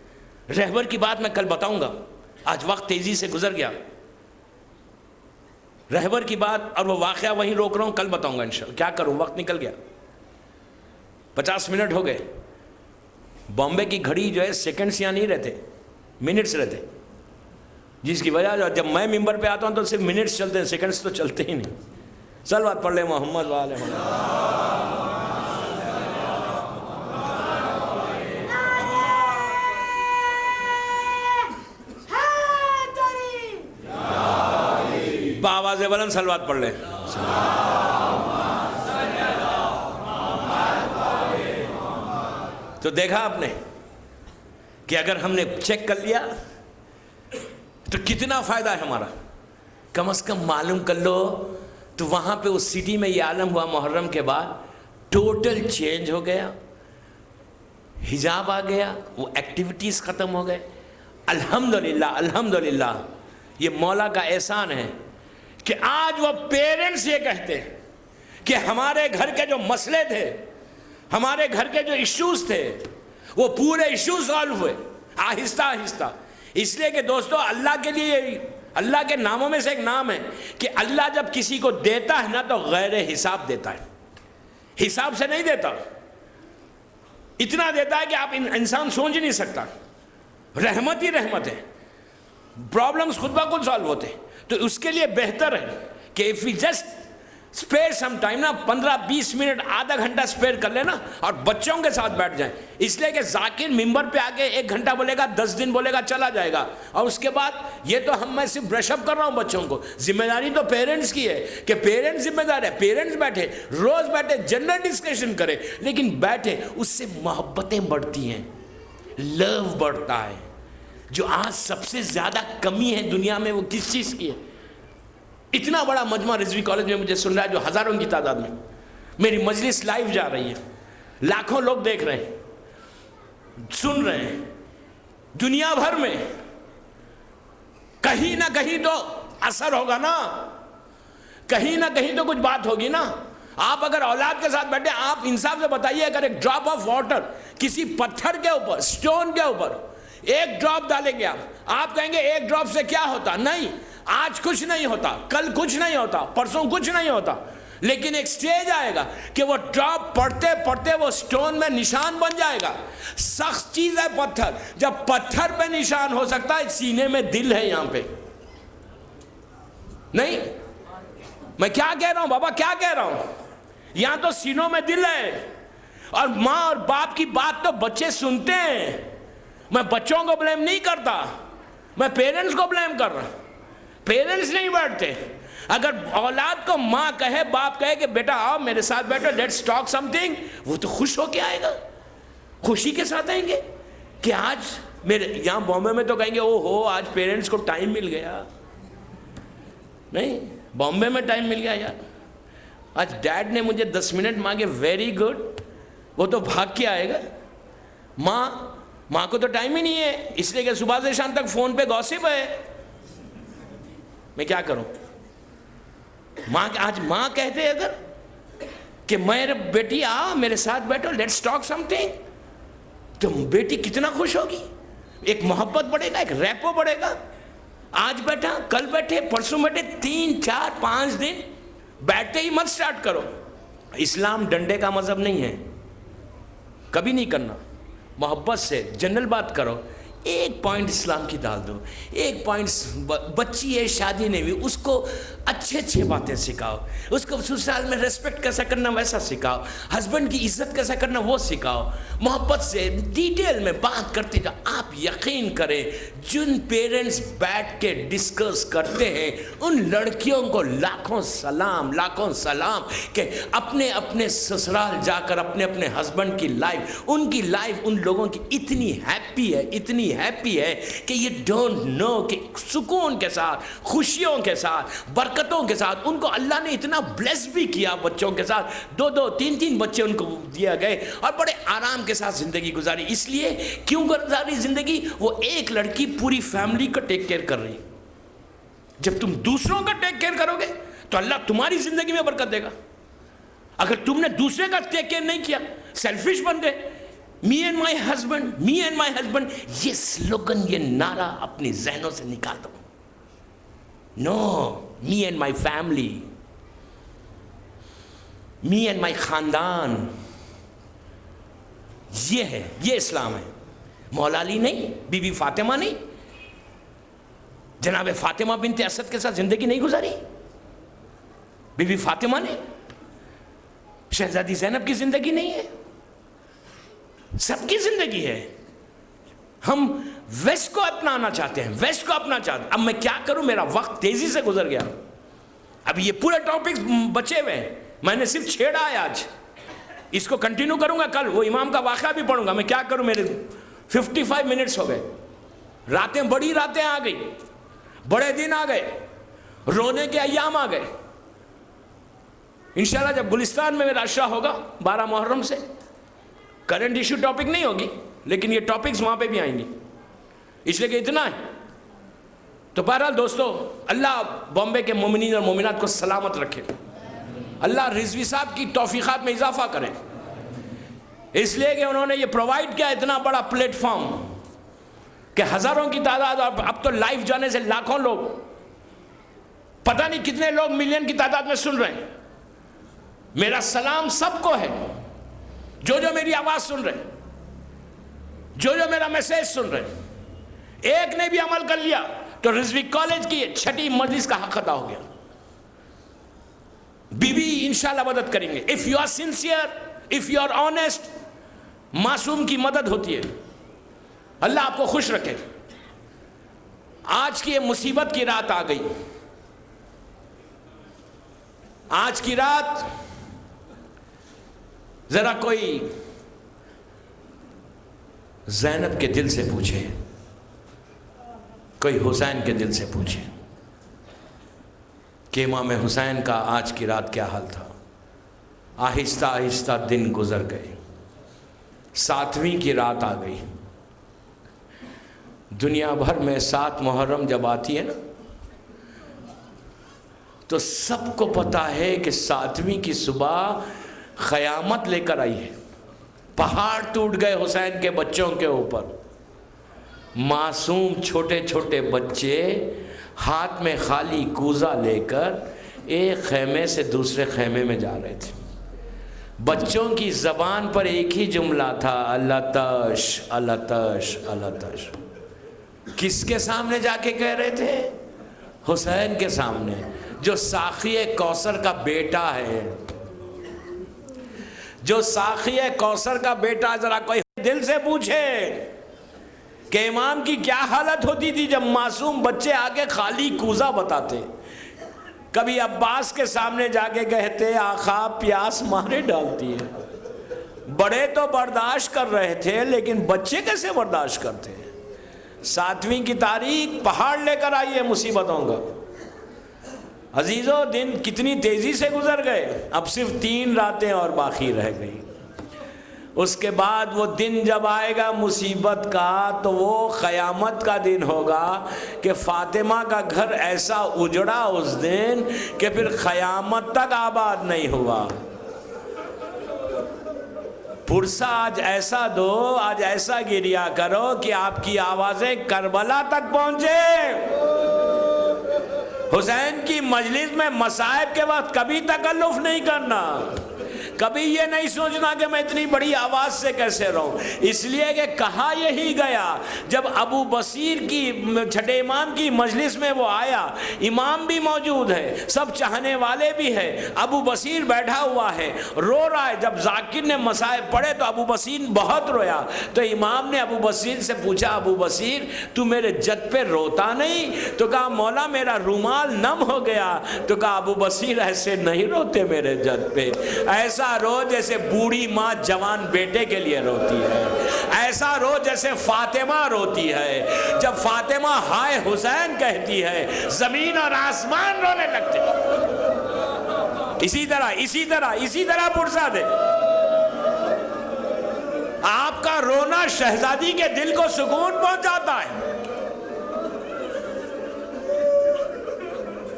رہبر کی بات میں کل بتاؤں گا، آج وقت تیزی سے گزر گیا. رہبر کی بات اور وہ واقعہ وہیں روک رہا ہوں، کل بتاؤں گا انشاءاللہ. کیا کروں، وقت نکل گیا، 50 منٹ ہو گئے. بامبے کی گھڑی جو ہے سیکنڈز یہاں نہیں رہتے، منٹس رہتے، جس کی وجہ جو جب میں ممبر پہ آتا ہوں تو صرف منٹس چلتے ہیں، سیکنڈز تو چلتے ہی نہیں. صلوات پڑھ لیں محمد وآل محمد. آواز بلند صلوات پڑھ لیں. تو دیکھا آپ نے کہ اگر ہم نے چیک کر لیا تو کتنا فائدہ ہے ہمارا. کم از کم معلوم کر لو. تو وہاں پہ اس سٹی میں یہ عالم ہوا محرم کے بعد، ٹوٹل چینج ہو گیا، حجاب آ گیا، وہ ایکٹیویٹیز ختم ہو گئے. الحمدللہ الحمدللہ یہ مولا کا احسان ہے کہ آج وہ پیرنٹس یہ کہتے ہیں کہ ہمارے گھر کے جو مسئلے تھے، ہمارے گھر کے جو ایشوز تھے، وہ پورے ایشوز سالو ہوئے آہستہ آہستہ. اس لیے کہ دوستو اللہ کے لیے، اللہ کے ناموں میں سے ایک نام ہے کہ اللہ جب کسی کو دیتا ہے نا تو غیر حساب دیتا ہے، حساب سے نہیں دیتا. اتنا دیتا ہے کہ آپ انسان سوچ نہیں سکتا. رحمت ہی رحمت ہے، پرابلمز خود بخود سالو ہوتے. تو اس کے لیے بہتر ہے کہ if we just spare some time نا، 15-20 منٹ، آدھا گھنٹہ اسپیئر کر لینا اور بچوں کے ساتھ بیٹھ جائیں. اس لیے کہ ذاکر ممبر پہ آ کے 1 گھنٹہ بولے گا، 10 دن بولے گا، چلا جائے گا. اور اس کے بعد یہ تو میں صرف برش اپ کر رہا ہوں بچوں کو. ذمہ داری تو پیرنٹس کی ہے کہ پیرنٹس ذمہ دار ہے. پیرنٹس بیٹھے روز بیٹھے جنرل ڈسکشن کرے، لیکن بیٹھے اس سے محبتیں بڑھتی ہیں، لو بڑھتا ہے. جو آج سب سے زیادہ کمی ہے دنیا میں وہ کس چیز کی ہے؟ اتنا بڑا مجمع رضوی کالج میں مجھے سن رہا ہے، جو ہزاروں کی تعداد میں. میری مجلس لائیو جا رہی ہے، لاکھوں لوگ دیکھ رہے ہیں، سن رہے ہیں. دنیا بھر میں کہیں نہ کہیں تو اثر ہوگا نا، کہیں نہ کہیں تو کچھ بات ہوگی نا. آپ اگر اولاد کے ساتھ بیٹھے، آپ انصاف سے بتائیے، اگر ایک ڈراپ آف واٹر کسی پتھر کے اوپر، سٹون کے اوپر ایک ڈراپ ڈالیں گے، آپ کہیں گے ایک ڈراپ سے کیا ہوتا؟ نہیں، آج کچھ نہیں ہوتا، کل کچھ نہیں ہوتا، پرسوں کچھ نہیں ہوتا. لیکن ایک سٹیج آئے گا کہ وہ ڈراپ پڑھتے پڑھتے وہ سٹون میں نشان بن جائے گا. سخت چیز ہے پتھر، جب پتھر پہ نشان ہو سکتا ہے، سینے میں دل ہے یہاں پہ نہیں. میں کیا کہہ رہا ہوں بابا، کیا کہہ رہا ہوں؟ یہاں تو سینوں میں دل ہے، اور ماں اور باپ کی بات تو بچے سنتے ہیں. میں بچوں کو بلیم نہیں کرتا، میں پیرنٹس کو بلیم کر رہا ہوں. پیرنٹس نہیں بیٹھتے. اگر اولاد کو ماں کہے، باپ کہے کہ بیٹا آؤ میرے ساتھ بیٹھو، لیٹس ٹاک سم تھنگ، وہ تو خوش ہو کے آئے گا، خوشی کے ساتھ آئیں گے. کہ آج میرے یہاں بامبے میں تو کہیں گے او ہو آج پیرنٹس کو ٹائم مل گیا. نہیں، بامبے میں ٹائم مل گیا یار. آج ڈیڈ نے مجھے 10 منٹ مانگے، ویری گڈ، وہ تو بھاگ کے آئے گا. ماں کو تو ٹائم ہی نہیں ہے، اس لیے کہ صبح سے شام تک فون پہ گوسپ ہے. میں کیا کروں؟ آج ماں کہتے اگر کہ میرے بیٹی آ میرے ساتھ بیٹھو، لیٹس ٹاک سم تھنگ، تو بیٹی کتنا خوش ہوگی. ایک محبت بڑھے گا، ایک ریپو بڑھے گا. آج بیٹھا، کل بیٹھے، پرسوں بیٹھے، 3 4 5 دن بیٹھتے ہی مت سٹارٹ کرو. اسلام ڈنڈے کا مذہب نہیں ہے، کبھی نہیں کرنا. محبت سے جنرل بات کرو. ایک پوائنٹ اسلام کی ڈال دو، ایک پوائنٹ، بچی ہے شادی نہیں ہوئی، اس کو اچھے باتیں سکھاؤ، اس کو سسرال میں ریسپیکٹ کیسا کرنا ویسا سکھاؤ، ہسبینڈ کی عزت کیسا کرنا وہ سکھاؤ. محبت سے ڈیٹیل میں بات کرتے جاؤ. آپ یقین کریں جن پیرنٹس بیٹھ کے ڈسکس کرتے ہیں ان لڑکیوں کو لاکھوں سلام کہ اپنے سسرال جا کر اپنے ہسبینڈ کی لائف، ان کی لائف ان لوگوں کی اتنی ہیپی ہے کہ یہ ڈونٹ نو کہ سکون کے ساتھ، خوشیوں کے ساتھ، برکتوں کے ساتھ ان کو اللہ نے اتنا بلیس بھی کیا. بچوں کے ساتھ 2 3 بچے ان کو دیا گئے اور بڑے آرام کے ساتھ زندگی گزاری. اس لیے کیوں گزاری زندگی؟ وہ ایک لڑکی پوری فیملی کو ٹیک کیئر کر رہی. جب تم دوسروں کا ٹیک کیئر کرو گے تو اللہ تمہاری زندگی میں برکت دے گا. اگر تم نے دوسرے کا ٹیک کیئر نہیں کیا، سیلفش بن گئے، می اینڈ مائی ہسبینڈ، یہ سلوگن، یہ نعرہ اپنی ذہنوں سے نکال دو. No, me and my family, me and my خاندان، یہ ہے، یہ اسلام ہے. مولا علی نہیں، بی بی فاطمہ نہیں، جناب فاطمہ بنت اسد کے ساتھ زندگی نہیں گزاری؟ بی بی فاطمہ نے، شہزادی زینب کی زندگی نہیں ہے؟ سب کی زندگی ہے. ہم ویسٹ کو اپنانا چاہتے ہیں، ویسٹ کو اپنا چاہتے ہیں. اب میں کیا کروں، میرا وقت تیزی سے گزر گیا. اب یہ پورے ٹاپکس بچے ہوئے ہیں، میں نے صرف چھیڑا ہے آج. اس کو کنٹینیو کروں گا کل، وہ امام کا واقعہ بھی پڑھوں گا. میں کیا کروں، میرے 55 منٹس ہو گئے. راتیں، بڑی راتیں آ گئی، بڑے دن آ گئے، رونے کے ایام آ گئے. انشاءاللہ جب گلستان میں میرا عشاء ہوگا 12 محرم سے، کرنٹ ایشو ٹاپک نہیں ہوگی لیکن یہ ٹاپکس وہاں پہ بھی آئیں گی، اس لیے کہ اتنا ہے. تو بہرحال دوستو، اللہ بامبے کے مومنین اور مومنات کو سلامت رکھے، اللہ رضوی صاحب کی توفیقات میں اضافہ کرے. اس لیے کہ انہوں نے یہ پرووائڈ کیا اتنا بڑا پلیٹ فارم کہ ہزاروں کی تعداد، اور اب تو لائیو جانے سے لاکھوں لوگ، پتہ نہیں کتنے لوگ ملین کی تعداد میں سن رہے ہیں. میرا سلام سب کو ہے جو میری آواز سن رہے، جو میرا میسیج سن رہے. ایک نے بھی عمل کر لیا تو رضوی کالج کی 6ٹھی مجلس کا حق ادا ہو گیا. بی بی انشاءاللہ مدد کریں گے. If you are sincere, if you are honest, معصوم کی مدد ہوتی ہے. اللہ آپ کو خوش رکھے. آج کی یہ مصیبت کی رات آ گئی. آج کی رات ذرا کوئی زینب کے دل سے پوچھے، کوئی حسین کے دل سے پوچھے کہ امام حسین کا آج کی رات کیا حال تھا. آہستہ آہستہ دن گزر گئے، 7ویں کی رات آ گئی. دنیا بھر میں 7 محرم جب آتی ہے نا تو سب کو پتا ہے کہ 7ویں کی صبح قیامت لے کر آئی ہے. پہاڑ ٹوٹ گئے حسین کے بچوں کے اوپر. معصوم چھوٹے چھوٹے بچے ہاتھ میں خالی کوزہ لے کر ایک خیمے سے دوسرے خیمے میں جا رہے تھے. بچوں کی زبان پر ایک ہی جملہ تھا، اللہ تش اللہ تش اللہ تش. کس کے سامنے جا کے کہہ رہے تھے؟ حسین کے سامنے. جو ساقی کوثر کا بیٹا ہے، جو ساقی کوثر کا بیٹا، ذرا کوئی دل سے پوچھے کہ امام کی کیا حالت ہوتی تھی جب معصوم بچے آگے خالی کوزہ بتاتے. کبھی عباس کے سامنے جا کے کہتے آقا پیاس مارے ڈالتی ہے. بڑے تو برداشت کر رہے تھے لیکن بچے کیسے برداشت کرتے ہیں؟ 7ویں کی تاریخ پہاڑ لے کر آئی ہے مصیبتوں کا. عزیزو دن کتنی تیزی سے گزر گئے، اب صرف 3 راتیں اور باقی رہ گئی. اس کے بعد وہ دن جب آئے گا مصیبت کا تو وہ قیامت کا دن ہوگا کہ فاطمہ کا گھر ایسا اجڑا اس دن کہ پھر قیامت تک آباد نہیں ہوا. پرسا آج ایسا دو، آج ایسا گریا کرو کہ آپ کی آوازیں کربلا تک پہنچے. حسین کی مجلس میں مصائب کے وقت کبھی تکلف نہیں کرنا، کبھی یہ نہیں سوچنا کہ میں اتنی بڑی آواز سے کیسے رہوں. اس لیے کہ کہا یہی گیا جب ابو بصیر کی چھٹے امام کی مجلس میں وہ آیا، امام بھی موجود ہے، سب چاہنے والے بھی ہیں، ابو بصیر بیٹھا ہوا ہے رو رہا ہے. جب ذاکر نے مصائب پڑھے تو ابو بصیر بہت رویا. تو امام نے ابو بصیر سے پوچھا ابو بصیر تو میرے جد پہ روتا نہیں؟ تو کہا مولا میرا رومال نم ہو گیا. تو کہا ابو بصیر ایسے نہیں روتے میرے جد پہ، ایسا رو جیسے بوڑھی ماں جوان بیٹے کے لیے روتی ہے، ایسا رو جیسے فاطمہ روتی ہے. جب فاطمہ ہائے حسین کہتی ہے زمین اور آسمان رونے لگتے. اسی طرح پرسا دے آپ کا رونا شہزادی کے دل کو سکون پہنچاتا ہے.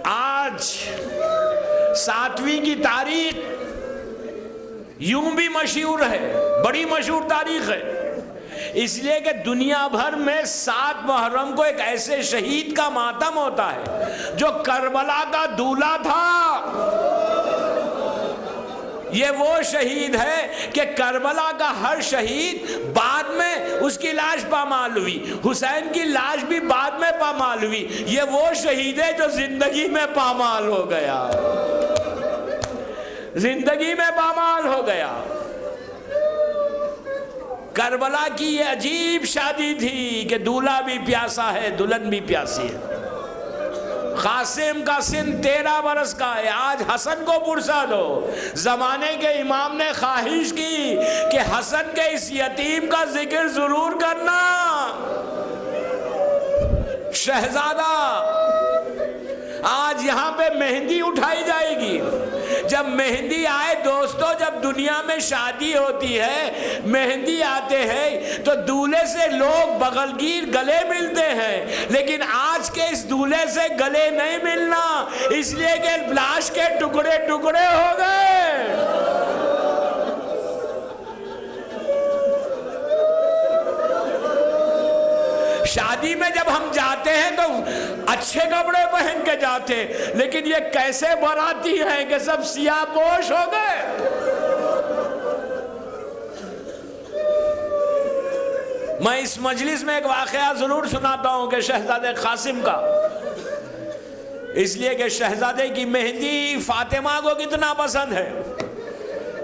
آج 7ویں کی تاریخ یوں بھی مشہور ہے، بڑی مشہور تاریخ ہے، اس لیے کہ دنیا بھر میں 7 محرم کو ایک ایسے شہید کا ماتم ہوتا ہے جو کربلا کا دولہا تھا. یہ وہ شہید ہے کہ کربلا کا ہر شہید بعد میں اس کی لاش پامال ہوئی، حسین کی لاش بھی بعد میں پامال ہوئی. یہ وہ شہید ہے جو زندگی میں پامال ہو گیا، زندگی میں پامال ہو گیا. کربلا کی یہ عجیب شادی تھی کہ دولہا بھی پیاسا ہے، دلہن بھی پیاسی ہے. قاسم کا سن 13 برس کا ہے. آج حسن کو پرسا دو. زمانے کے امام نے خواہش کی کہ حسن کے اس یتیم کا ذکر ضرور کرنا. شہزادہ آج یہاں پہ مہندی اٹھائی جائے گی. جب مہندی آئے دوستو، جب دنیا میں شادی ہوتی ہے مہندی آتے ہیں تو دولہے سے لوگ بغلگیر گلے ملتے ہیں، لیکن آج کے اس دولہے سے گلے نہیں ملنا، اس لیے کہ لاش کے ٹکڑے ٹکڑے ہو گئے. شادی میں جب ہم جاتے ہیں تو اچھے کپڑے پہن کے جاتے، لیکن یہ کیسے باراتی ہیں کہ سب سیاہ پوش ہو گئے. میں اس مجلس میں ایک واقعہ ضرور سناتا ہوں کہ شہزادے قاسم کا، اس لیے کہ شہزادے کی مہندی فاطمہ کو کتنا پسند ہے.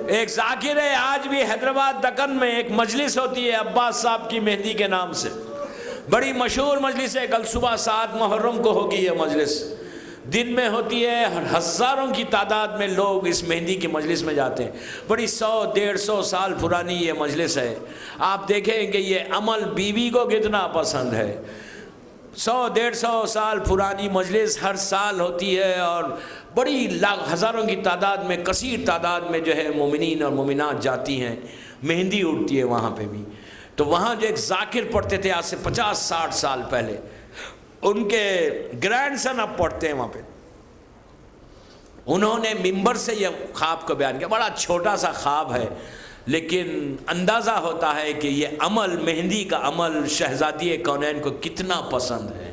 ایک ذاکر ہے، آج بھی حیدرآباد دکن میں ایک مجلس ہوتی ہے عباس صاحب کی مہندی کے نام سے، بڑی مشہور مجلس ہے. کل صبح 7 محرم کو ہوگی یہ مجلس، دن میں ہوتی ہے، ہزاروں کی تعداد میں لوگ اس مہندی کی مجلس میں جاتے ہیں. بڑی 100-150 سال پرانی یہ مجلس ہے. آپ دیکھیں کہ یہ عمل بیوی کو کتنا پسند ہے. 100-150 سال پرانی مجلس ہر سال ہوتی ہے اور بڑی ہزاروں کی تعداد میں، کثیر تعداد میں جو ہے مومنین اور مومنات جاتی ہیں. مہندی اٹھتی ہے وہاں پہ بھی. تو وہاں جو ایک ذاکر پڑھتے تھے آج سے 50-60 سال پہلے، ان کے گرینڈ سن اب پڑھتے ہیں وہاں پہ. انہوں نے ممبر سے یہ خواب کو بیان کیا. بڑا چھوٹا سا خواب ہے لیکن اندازہ ہوتا ہے کہ یہ عمل، مہندی کا عمل شہزادی کونین کو کتنا پسند ہے.